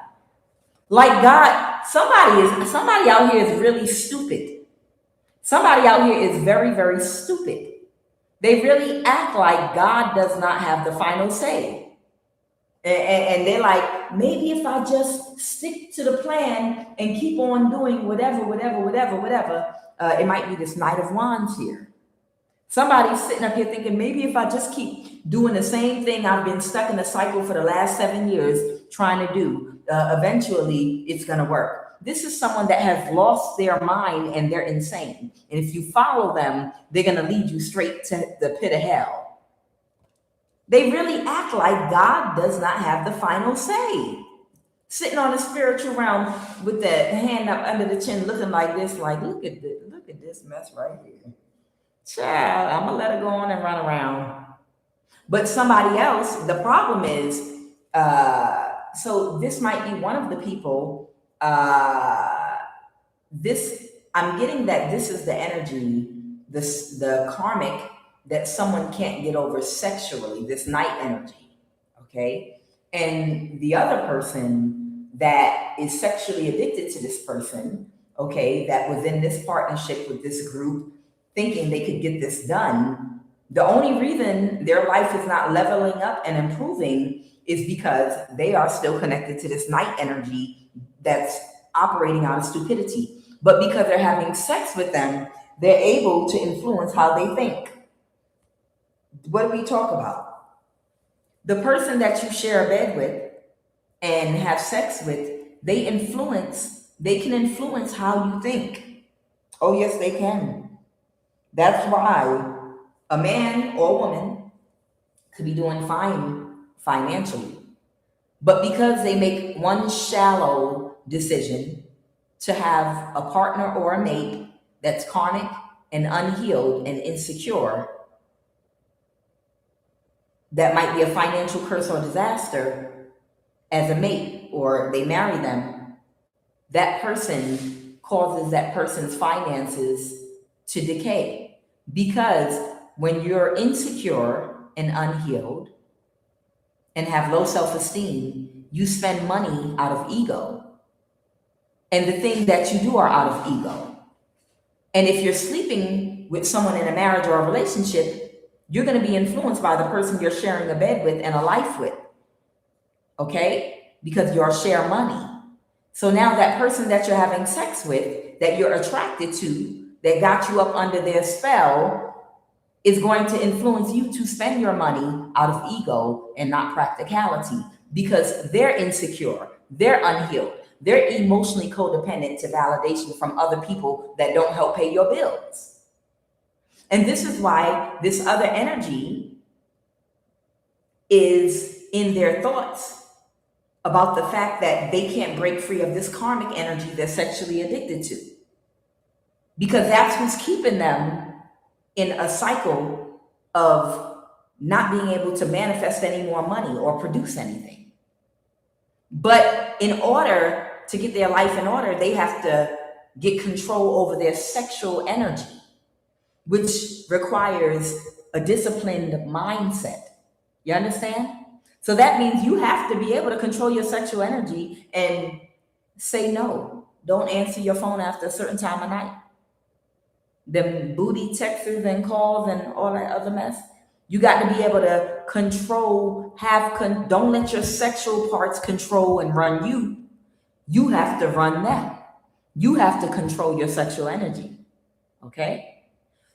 Like God, somebody out here is really stupid. Somebody out here is very, very stupid. They really act like God does not have the final say. And they're like, maybe if I just stick to the plan and keep on doing whatever, it might be this Knight of Wands here. Somebody's sitting up here thinking, maybe if I just keep doing the same thing I've been stuck in a cycle for the last 7 years trying to do, eventually it's going to work. This is someone that has lost their mind and they're insane. And if you follow them, they're going to lead you straight to the pit of hell. They really act like God does not have the final say. Sitting on the spiritual realm with the hand up under the chin, looking like this, like, look at this mess right here. Child, I'm going to let it go on and run around. But somebody else, the problem is, so this might be one of the people, I'm getting that this is the energy, the karmic that someone can't get over sexually, this night energy, okay? And the other person that is sexually addicted to this person, okay, that was in this partnership with this group, thinking they could get this done, the only reason their life is not leveling up and improving is because they are still connected to this night energy that's operating out of stupidity. But because they're having sex with them, they're able to influence how they think. What do we talk about? The person that you share a bed with and have sex with, they can influence how you think. Oh yes, they can. That's why a man or a woman could be doing fine financially, but because they make one shallow decision to have a partner or a mate that's karmic and unhealed and insecure, that might be a financial curse or disaster as a mate, or they marry them, that person causes that person's finances to decay. Because when you're insecure and unhealed and have low self-esteem, you spend money out of ego. And the things that you do are out of ego. And if you're sleeping with someone in a marriage or a relationship, you're going to be influenced by the person you're sharing a bed with and a life with. okay? Because y'all share money. So now that person that you're having sex with, that you're attracted to, that got you up under their spell, is going to influence you to spend your money out of ego and not practicality, because they're insecure, they're unhealed, they're emotionally codependent to validation from other people that don't help pay your bills. And this is why this other energy is in their thoughts about the fact that they can't break free of this karmic energy they're sexually addicted to, because that's who's keeping them in a cycle of not being able to manifest any more money or produce anything. But in order to get their life in order, they have to get control over their sexual energy, which requires a disciplined mindset. You understand? So that means you have to be able to control your sexual energy and say no. Don't answer your phone after a certain time of night. Them booty texts and calls and all that other mess. You got to be able to control, don't let your sexual parts control and run you. You have to run them. You have to control your sexual energy. Okay?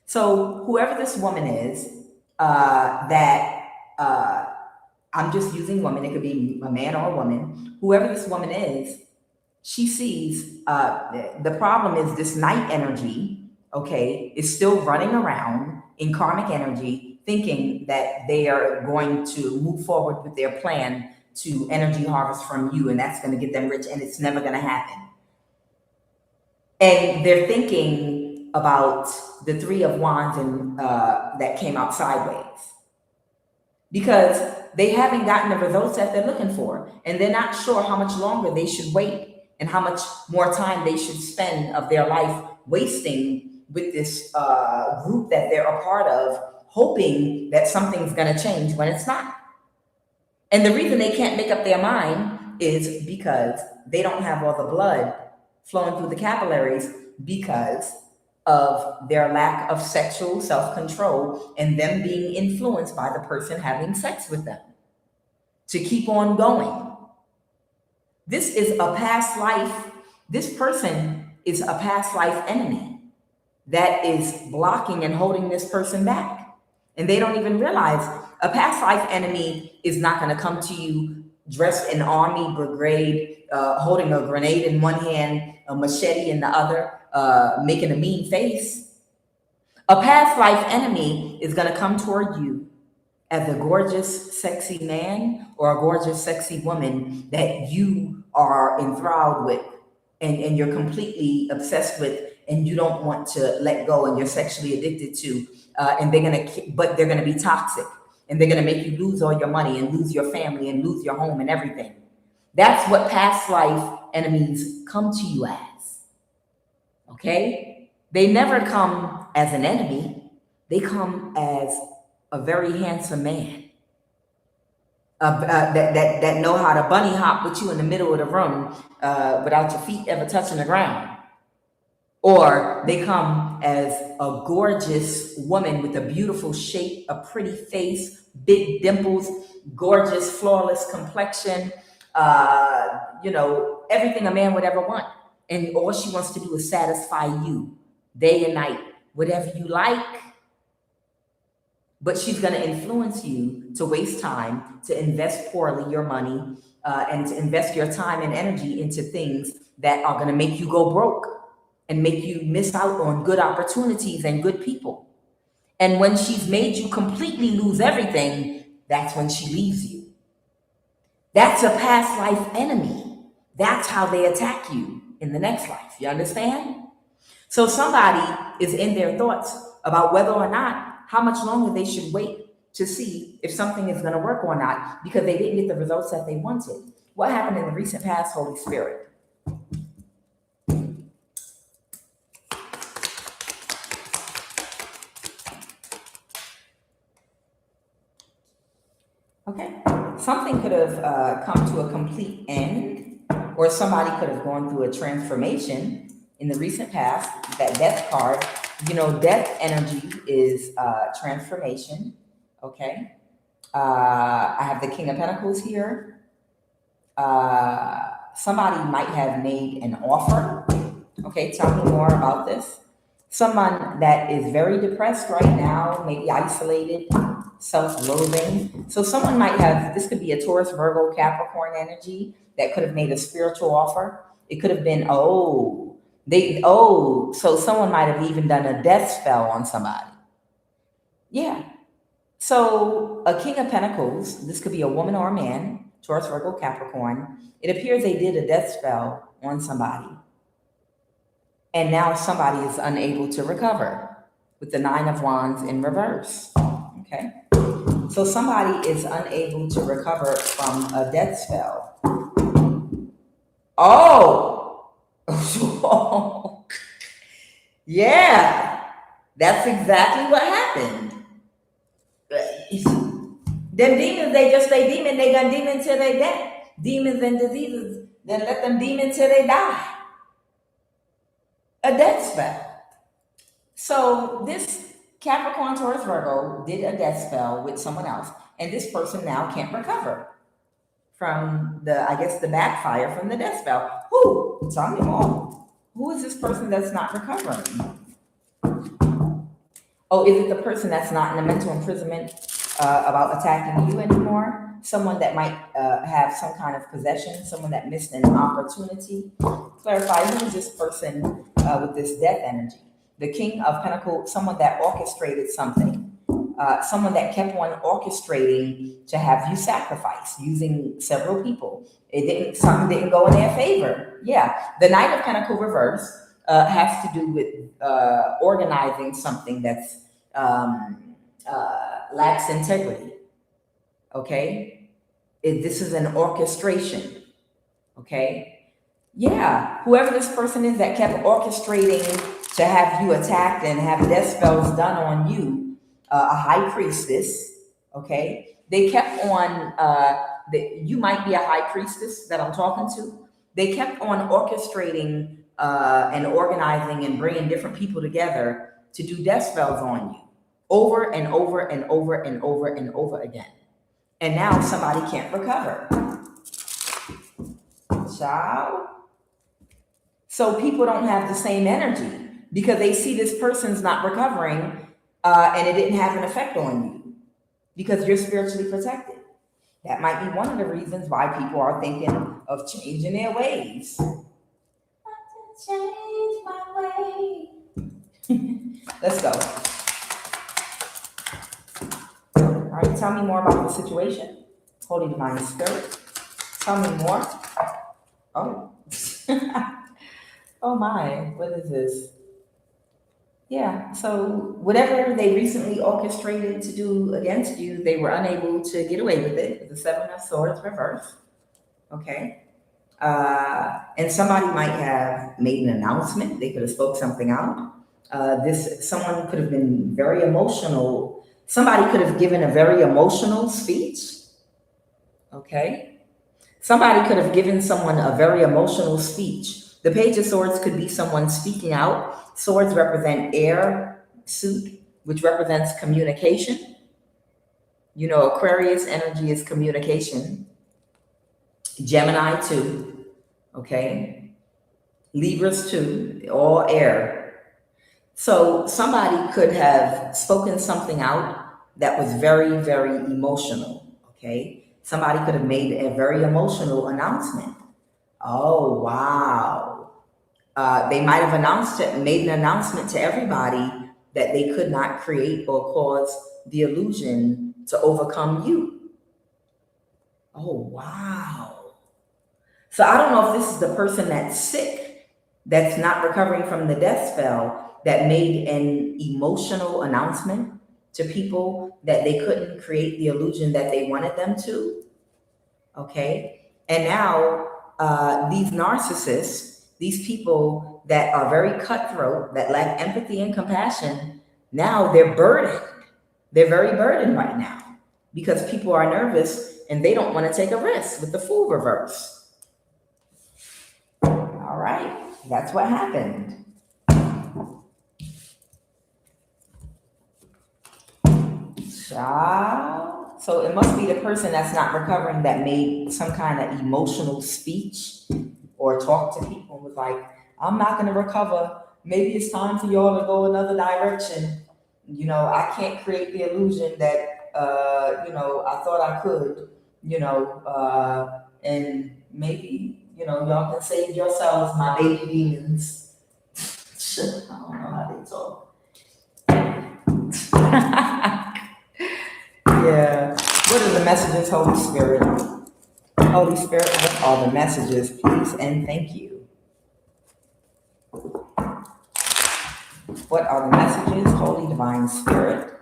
So whoever this woman is, I'm just using woman, it could be a man or a woman. Whoever this woman is, she sees the problem is this night energy, okay, is still running around in karmic energy, thinking that they are going to move forward with their plan to energy harvest from you, and that's going to get them rich, and it's never going to happen. And they're thinking about the Three of Wands and that came out sideways, because they haven't gotten the results that they're looking for, and they're not sure how much longer they should wait and how much more time they should spend of their life wasting with this group that they're a part of, hoping that something's going to change when it's not. And the reason they can't make up their mind is because they don't have all the blood flowing through the capillaries, because of their lack of sexual self-control and them being influenced by the person having sex with them to keep on going. This is a past life. This person is a past life enemy that is blocking and holding this person back. And they don't even realize a past life enemy is not going to come to you dressed in army brigade, holding a grenade in one hand, a machete in the other, making a mean face. A past life enemy is going to come toward you as a gorgeous, sexy man or a gorgeous, sexy woman that you are enthralled with and you're completely obsessed with, and you don't want to let go, and you're sexually addicted to, and they're gonna be toxic, and they're gonna make you lose all your money and lose your family and lose your home and everything. That's what past life enemies come to you as. Okay? They never come as an enemy. They come as a very handsome man that know how to bunny hop with you in the middle of the room without your feet ever touching the ground. Or they come as a gorgeous woman with a beautiful shape, a pretty face, big dimples, gorgeous, flawless complexion, everything a man would ever want. And all she wants to do is satisfy you day and night, whatever you like. But she's going to influence you to waste time, to invest poorly your money, and to invest your time and energy into things that are going to make you go broke and make you miss out on good opportunities and good people. And when she's made you completely lose everything, that's when she leaves you. That's a past life enemy. That's how they attack you in the next life. You understand? So somebody is in their thoughts about whether or not, how much longer they should wait to see if something is going to work or not, because they didn't get the results that they wanted. What happened in the recent past, Holy Spirit? Okay, something could have come to a complete end, or somebody could have gone through a transformation in the recent past. That death card, death energy is transformation. Okay, I have the King of Pentacles here. Somebody might have made an offer. Okay, tell me more about this. Someone that is very depressed right now, maybe isolated, self-loathing. So someone might have, this could be a Taurus, Virgo, Capricorn energy that could have made a spiritual offer. It could have been, so someone might have even done a death spell on somebody. Yeah. So a King of Pentacles, this could be a woman or a man, Taurus, Virgo, Capricorn. It appears they did a death spell on somebody. And now somebody is unable to recover with the Nine of Wands in reverse. Okay. So somebody is unable to recover from a death spell. Oh, yeah, that's exactly what happened. Them demons, they just stay demon. They gonna demon till they dead. Demons and diseases, then let them demon till they die. A death spell. So this Capricorn, Taurus, Virgo did a death spell with someone else, and this person now can't recover from the backfire from the death spell. Who? Tell me more. Who is this person that's not recovering? Oh, is it the person that's not in a mental imprisonment about attacking you anymore? Someone that might have some kind of possession, someone that missed an opportunity. Clarify, who is this person with this death energy? The King of Pentacles, someone that orchestrated something. Someone that kept on orchestrating to have you sacrifice using several people. Something didn't go in their favor. Yeah, the Knight of Pentacles reverse has to do with organizing something that's lacks integrity. Okay, this is an orchestration. Okay, yeah, whoever this person is that kept orchestrating to have you attacked and have death spells done on you, a high priestess. Okay, they kept on. You might be a high priestess that I'm talking to. They kept on orchestrating and organizing and bringing different people together to do death spells on you over and over and over and over and over again. And now somebody can't recover. Child. So people don't have the same energy because they see this person's not recovering and it didn't have an effect on you because you're spiritually protected. That might be one of the reasons why people are thinking of changing their ways. Change my way. Let's go. All right, tell me more about the situation. Holy Divine Spirit. Tell me more. Oh. Oh my, what is this? Yeah, so whatever they recently orchestrated to do against you, they were unable to get away with it. The Seven of Swords reverse. Okay. And somebody might have made an announcement. They could have spoke something out. Someone could have been very emotional. Somebody could have given a very emotional speech. Okay. Somebody could have given someone a very emotional speech. The Page of Swords could be someone speaking out. Swords represent air suit, which represents communication. You know, Aquarius energy is communication. Gemini too, okay? Libras too, all air. So somebody could have spoken something out that was very, very emotional, okay? Somebody could have made a very emotional announcement. Oh, wow. They might have made an announcement to everybody that they could not create or cause the illusion to overcome you. Oh, wow. So I don't know if this is the person that's sick, that's not recovering from the death spell, that made an emotional announcement to people that they couldn't create the illusion that they wanted them to. Okay. And now these narcissists, these people that are very cutthroat, that lack empathy and compassion, now they're burdened. They're very burdened right now because people are nervous and they don't want to take a risk with the Fool reverse. All right, that's what happened. Child. So it must be the person that's not recovering that made some kind of emotional speech or talk to people and was like, I'm not going to recover. Maybe it's time for y'all to go another direction. I can't create the illusion that, I thought I could, and maybe, y'all can save yourselves, my baby demons. Shit, I don't know how they talk. Yeah. What are the messages, Holy Spirit? Holy Spirit, what are the messages, please, and thank you. What are the messages, Holy Divine Spirit?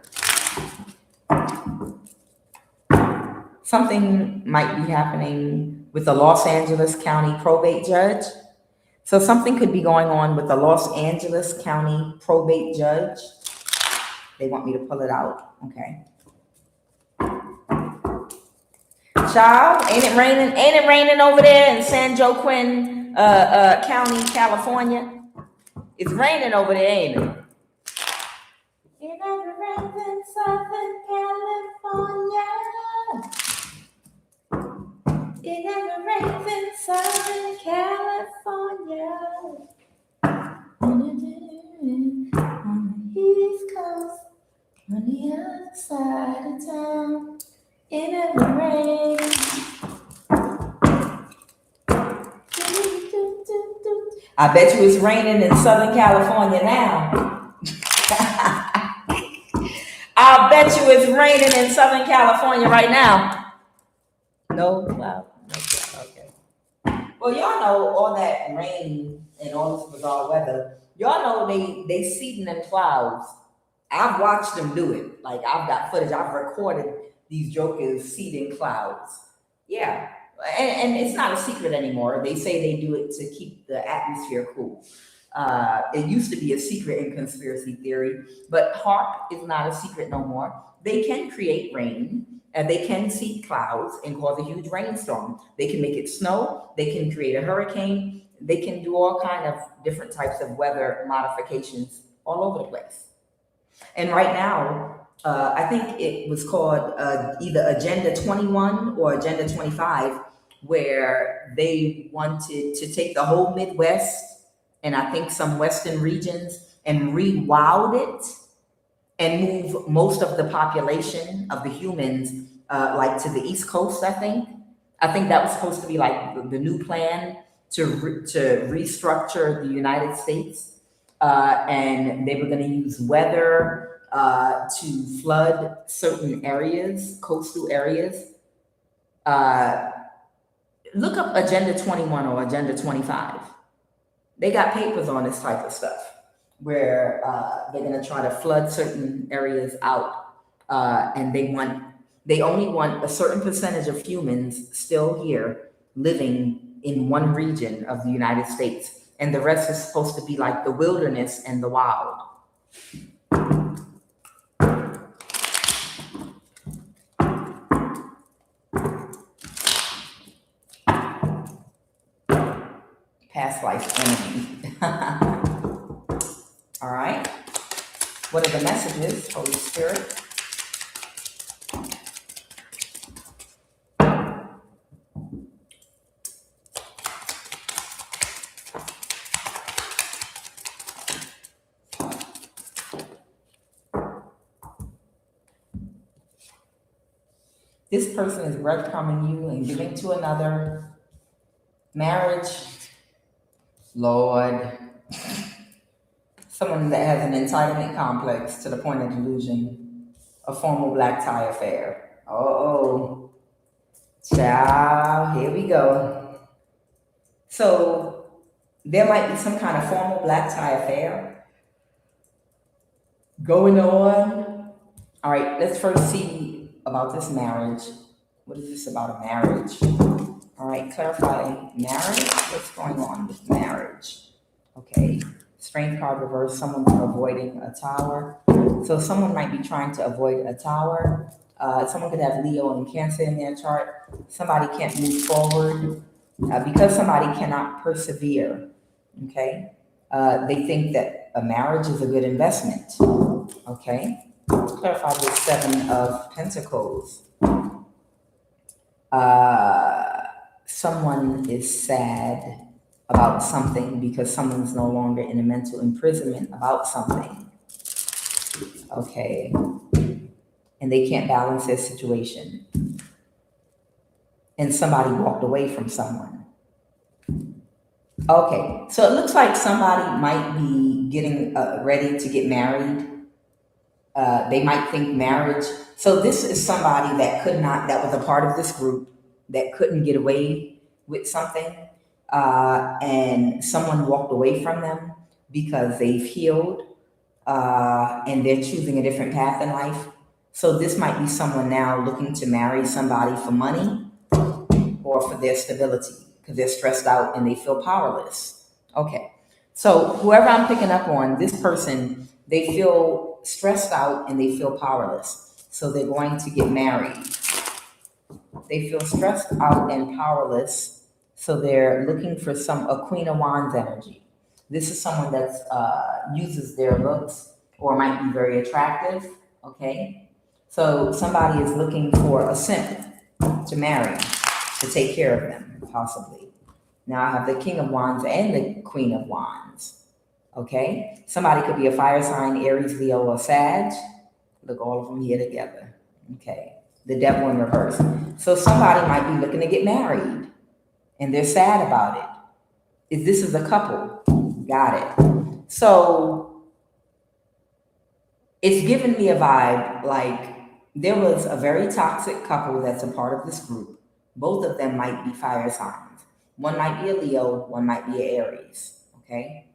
Something might be happening with the Los Angeles County probate judge. So something could be going on with the Los Angeles County probate judge. They want me to pull it out. Okay. Child, ain't it raining? Ain't it raining over there in San Joaquin County, California? It's raining over there, ain't it? It never rains in Southern California. It never rains in Southern California. On the East Coast, on the other side of town, it never rains. I bet you it's raining in Southern California now. I'll bet you it's raining in Southern California right now. No cloud. Okay. Well, y'all know all that rain and all this bizarre weather. Y'all know they seeding in clouds. I've watched them do it. Like, I've got footage. I've recorded these jokers seeding clouds. Yeah. And it's not a secret anymore. They say they do it to keep the atmosphere cool. It used to be a secret in conspiracy theory, but HAARP is not a secret no more. They can create rain, and they can seed clouds and cause a huge rainstorm. They can make it snow. They can create a hurricane. They can do all kind of different types of weather modifications all over the place. And right now, I think it was called either Agenda 21 or Agenda 25, where they wanted to take the whole Midwest and I think some Western regions and rewild it and move most of the population of the humans like to the East Coast, I think. I think that was supposed to be like the new plan to restructure the United States. And they were going to use weather to flood certain areas, coastal areas. Look up Agenda 21 or Agenda 25. They got papers on this type of stuff where they're going to try to flood certain areas out, and they only want a certain percentage of humans still here living in one region of the United States, and the rest is supposed to be like the wilderness and the wild. Past life enemy. All right. What are the messages, Holy Spirit? This person is breadcrumbing you and giving to another. Marriage, Lord. Someone that has an entitlement complex to the point of delusion. A formal black tie affair. Oh, child, here we go. So there might be some kind of formal black tie affair going on. All right, let's first see about this marriage. What is this about a marriage? All right, clarify marriage. What's going on with marriage? Okay, Strength card reverse, someone's avoiding a tower. So someone might be trying to avoid a tower. Someone could have Leo and Cancer in their chart. Somebody can't move forward because somebody cannot persevere, okay? They think that a marriage is a good investment, okay? Clarify the Seven of Pentacles. Someone is sad about something because someone's no longer in a mental imprisonment about something. Okay. And they can't balance their situation. And somebody walked away from someone. Okay. So it looks like somebody might be getting ready to get married. They might think marriage. So this is somebody that that was a part of this group that couldn't get away with something. And someone walked away from them because they've healed and they're choosing a different path in life. So this might be someone now looking to marry somebody for money or for their stability because they're stressed out and they feel powerless. Okay. So whoever I'm picking up on, this person, they feel stressed out and they feel powerless. So they're going to get married. They feel stressed out and powerless. So they're looking for a Queen of Wands energy. This is someone that uses their looks or might be very attractive. Okay. So somebody is looking for a simp to marry, to take care of them, possibly. Now I have the King of Wands and the Queen of Wands. Okay? Somebody could be a fire sign, Aries, Leo, or Sag. Look, all of them here together. Okay? The Devil in reverse. So somebody might be looking to get married, and they're sad about it. This is a couple. Got it. So it's giving me a vibe like there was a very toxic couple that's a part of this group. Both of them might be fire signs. One might be a Leo, one might be an Aries. Okay.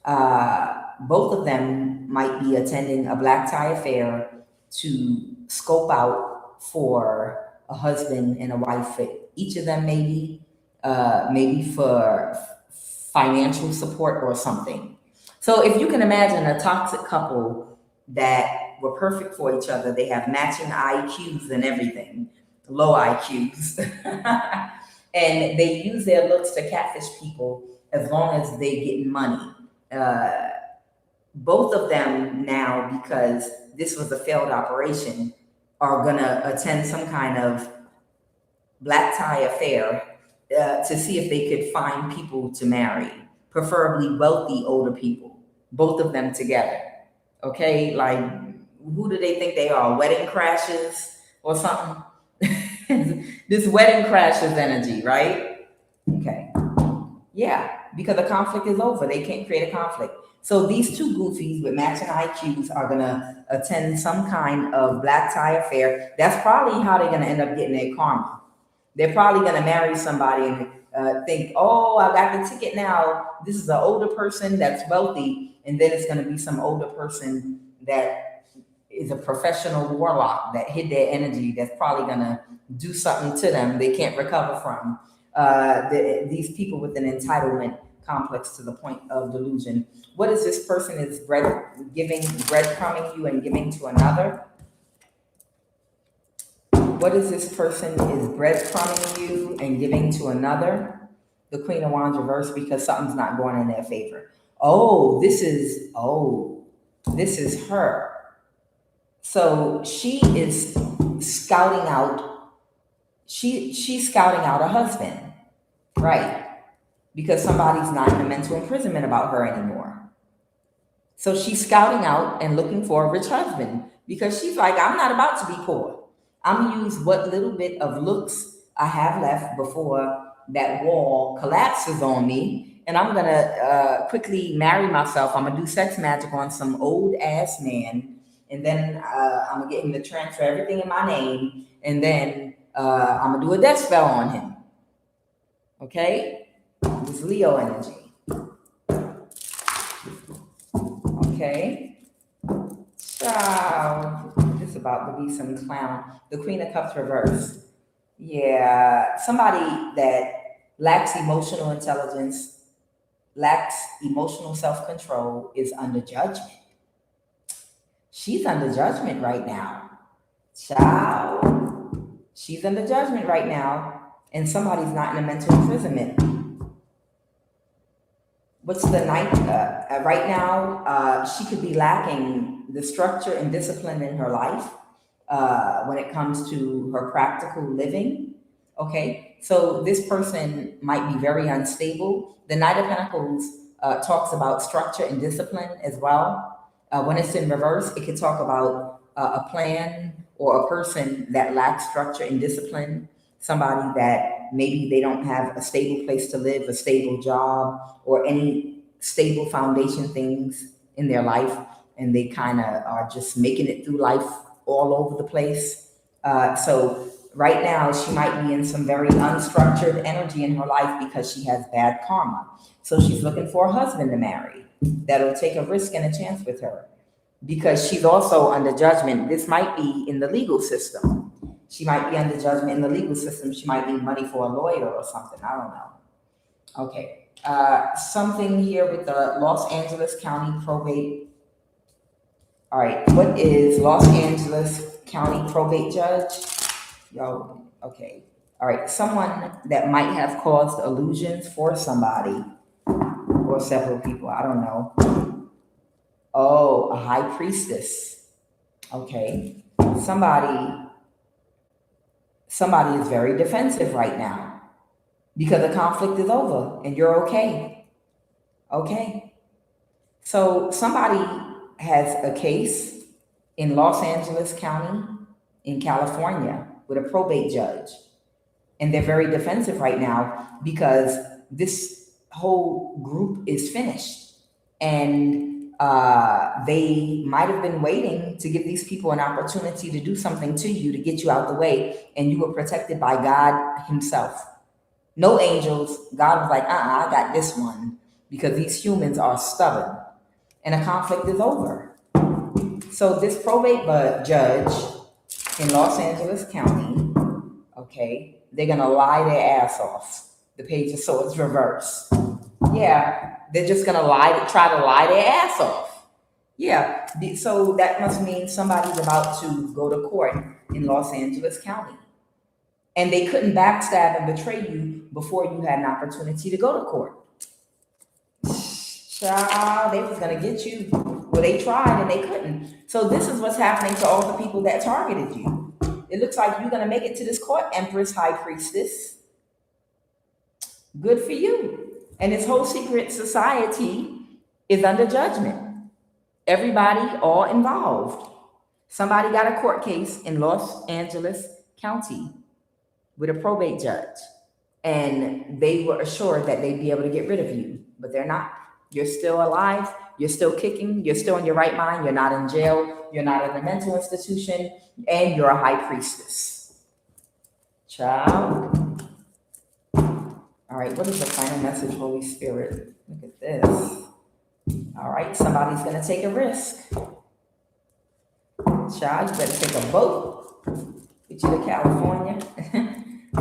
Both of them might be attending a black tie affair to scope out for a husband and a wife for each of them, maybe for financial support or something. So if you can imagine a toxic couple that were perfect for each other, they have matching IQs and everything, low IQs, and they use their looks to catfish people as long as they get money. Both of them now, because this was a failed operation, are gonna attend some kind of black tie affair to see if they could find people to marry, preferably wealthy older people, both of them together. Okay, like who do they think they are? Wedding crashes or something? This wedding crashes energy, right? Okay. Yeah, because the conflict is over. They can't create a conflict. So these two goofies with matching IQs are going to attend some kind of black tie affair. That's probably how they're going to end up getting their karma. They're probably going to marry somebody and think, oh, I got the ticket now. This is an older person that's wealthy. And then it's going to be some older person that is a professional warlock that hid their energy that's probably going to do something to them they can't recover from. These people with an entitlement complex to the point of delusion. What is this person is breadcrumbing you and giving to another? What is this person is breadcrumbing you and giving to another? The Queen of Wands reversed because something's not going in their favor. This is her. So she is scouting out, she's scouting out a husband, right? Because somebody's not in a mental imprisonment about her anymore. So she's scouting out and looking for a rich husband because she's like, I'm not about to be poor. I'm gonna use what little bit of looks I have left before that wall collapses on me, and I'm gonna quickly marry myself. I'm gonna do sex magic on some old ass man, and then I'm gonna get him to transfer everything in my name, and then I'm gonna do a death spell on him. Okay, this Leo energy. Okay, so this is about to be some clown. The Queen of Cups reverse. Yeah, somebody that lacks emotional intelligence, lacks emotional self-control is under judgment. She's under judgment right now. Child. She's under judgment right now, and somebody's not in a mental imprisonment. What's the ninth? Right now, she could be lacking the structure and discipline in her life when it comes to her practical living. Okay, so this person might be very unstable. The Knight of Pentacles talks about structure and discipline as well. When it's in reverse, it could talk about a plan or a person that lacks structure and discipline, somebody that maybe they don't have a stable place to live, a stable job, or any stable foundation things in their life, and they kind of are just making it through life all over the place. So right now, she might be in some very unstructured energy in her life because she has bad karma. So she's looking for a husband to marry that'll take a risk and a chance with her, because she's also under judgment. This might be in the legal system. She might be under judgment in the legal system. She might need money for a lawyer or something. I don't know. Okay. Something here with the Los Angeles County probate. All right. What is Los Angeles County probate judge? Yo, okay. All right. Someone that might have caused illusions for somebody or several people. I don't know. Oh, a high priestess. Okay. Somebody is very defensive right now because the conflict is over and you're okay. Okay. So somebody has a case in Los Angeles County in California with a probate judge. And they're very defensive right now because this whole group is finished. And they might have been waiting to give these people an opportunity to do something to you, to get you out the way, and you were protected by God himself. No angels. God was like, I got this one, because these humans are stubborn, and a conflict is over. So this probate judge in Los Angeles County, okay, they're gonna lie their ass off. The Page of Swords reverse. Yeah, they're just gonna try to lie their ass off. Yeah, so that must mean somebody's about to go to court in Los Angeles County. And they couldn't backstab and betray you before you had an opportunity to go to court. Child, they was gonna get you. Well, they tried and they couldn't. So this is what's happening to all the people that targeted you. It looks like you're gonna make it to this court, Empress, High Priestess. Good for you. And this whole secret society is under judgment. Everybody, all involved. Somebody got a court case in Los Angeles County with a probate judge. And they were assured that they'd be able to get rid of you, but they're not. You're still alive. You're still kicking. You're still in your right mind. You're not in jail. You're not in a mental institution. And you're a high priestess. Child. All right, what is the final message, Holy Spirit? Look at this. All right, somebody's going to take a risk. Child, you better take a boat. Get you to California.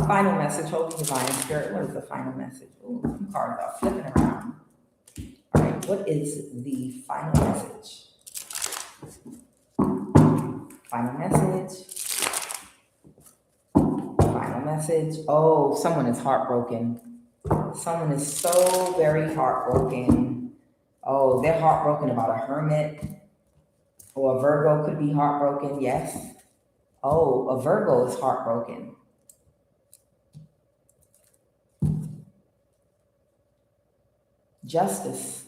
Final message, Holy Divine Spirit. What is the final message? Ooh, some cards are flipping around. All right, what is the final message? Final message. Final message. Oh, someone is heartbroken. Someone is so very heartbroken. Oh, they're heartbroken about a hermit. Or a Virgo could be heartbroken, yes. Oh, a Virgo is heartbroken. Justice,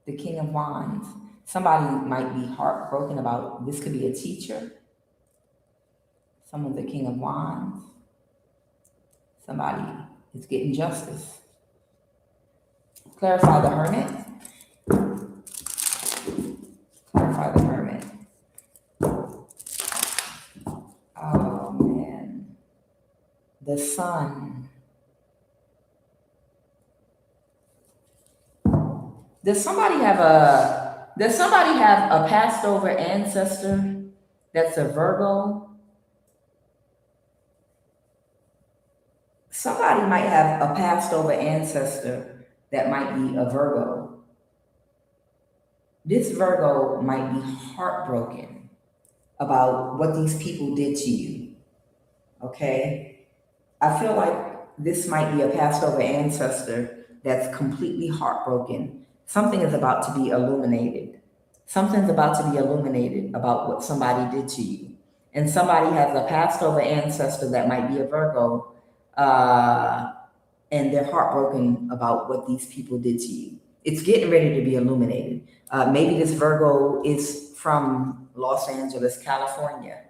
the King of Wands. Somebody might be heartbroken about, this could be a teacher. Someone's the King of Wands. Somebody is getting justice. Clarify the Hermit. Clarify the Hermit. Oh man. The Sun. Does somebody have a passed over ancestor that's a Virgo? Somebody might have a passed over ancestor that might be a Virgo. This Virgo might be heartbroken about what these people did to you. Okay? I feel like this might be a passed over ancestor that's completely heartbroken. Something is about to be illuminated. Something's about to be illuminated about what somebody did to you. And somebody has a passed over ancestor that might be a Virgo, and they're heartbroken about what these people did to you. It's getting ready to be illuminated. Maybe this Virgo is from Los Angeles, California.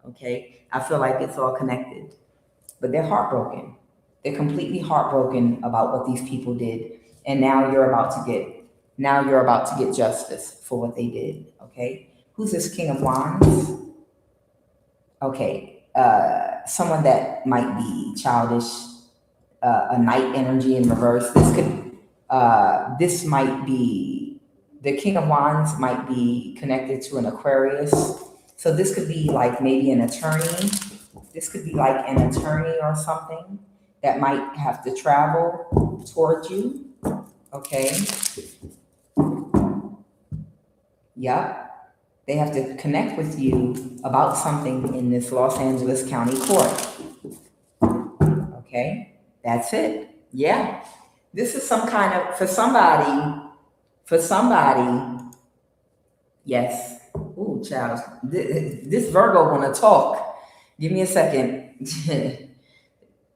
Okay, I feel like it's all connected, but they're heartbroken. They're completely heartbroken about what these people did, and now you're about to get justice for what they did. Okay, who's this King of Wands? Okay, someone that might be childish, a night energy in reverse. This might be, the King of Wands might be connected to an Aquarius. So this could be like maybe an attorney. This could be like an attorney or something that might have to travel towards you. Okay. Yep. They have to connect with you about something in this Los Angeles County Court. Okay. That's it. Yeah. This is some kind of, for somebody, yes. Ooh, child. This Virgo want to talk. Give me a second.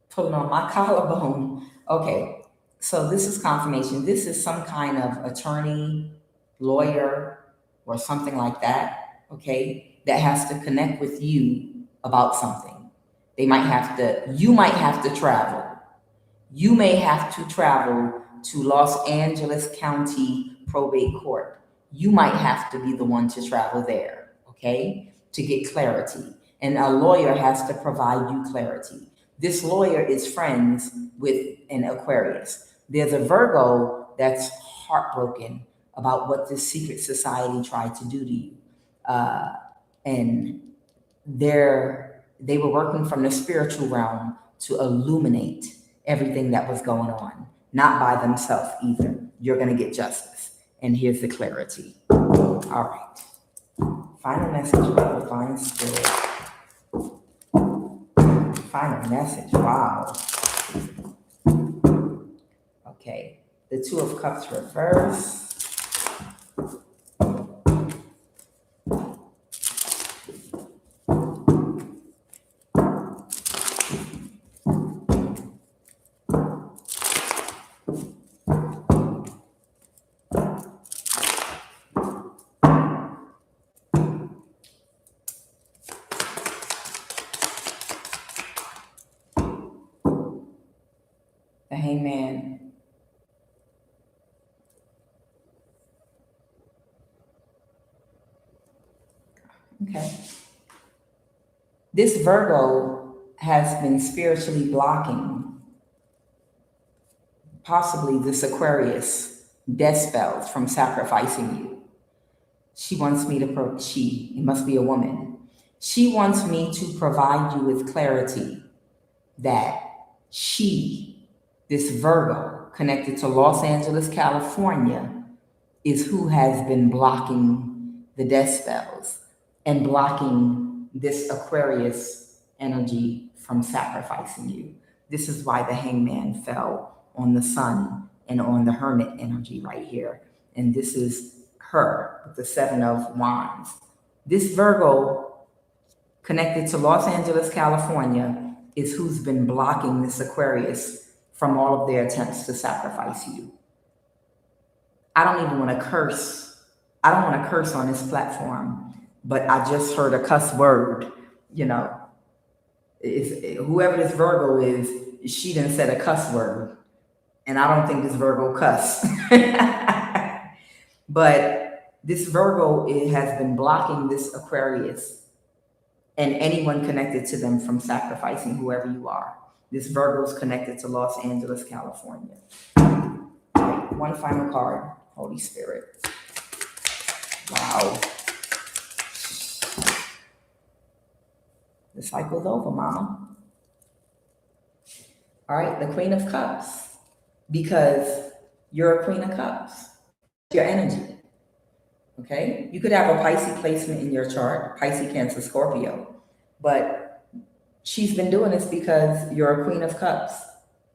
Pulling on my collarbone. Okay. So this is confirmation. This is some kind of attorney, lawyer, or something like that. Okay. That has to connect with you about something. You might have to travel. You may have to travel to Los Angeles County Probate Court. You might have to be the one to travel there, okay, to get clarity. And a lawyer has to provide you clarity. This lawyer is friends with an Aquarius. There's a Virgo that's heartbroken about what this secret society tried to do to you. And they were working from the spiritual realm to illuminate everything that was going on, not by themselves either. You're going to get justice. And here's the clarity. All right. Final message about divine spirit. Final message. Wow. Okay. The Two of Cups reverse. The Hangman. Okay. This Virgo has been spiritually blocking possibly this Aquarius death spells from sacrificing you. She wants me to, it must be a woman. She wants me to provide you with clarity that this Virgo connected to Los Angeles, California, is who has been blocking the death spells and blocking this Aquarius energy from sacrificing you. This is why the Hangman fell on the Sun and on the Hermit energy right here. And this is her with the Seven of Wands. This Virgo connected to Los Angeles, California, is who's been blocking this Aquarius from all of their attempts to sacrifice you. I don't even want to curse. I don't want to curse on this platform, but I just heard a cuss word. You know, whoever this Virgo is, she done said a cuss word. And I don't think this Virgo cuss. But this Virgo has been blocking this Aquarius and anyone connected to them from sacrificing whoever you are. This Virgo is connected to Los Angeles, California. One final card, Holy Spirit. Wow. The cycle's over, mama. All right, the Queen of Cups. Because you're a Queen of Cups. Your energy. Okay? You could have a Pisces placement in your chart, Pisces, Cancer, Scorpio. But she's been doing this because you're a Queen of Cups.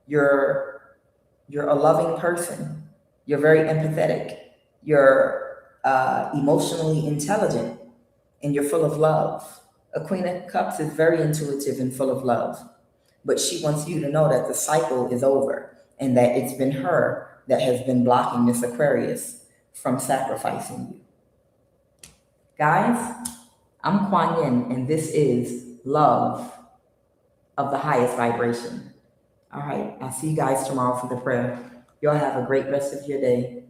You're a loving person. You're very empathetic. You're emotionally intelligent, and you're full of love. A Queen of Cups is very intuitive and full of love, but she wants you to know that the cycle is over and that it's been her that has been blocking this Aquarius from sacrificing you. Guys, I'm Kuan Yin, and this is love of the highest vibration. All right, I'll see you guys tomorrow for the prayer. Y'all have a great rest of your day.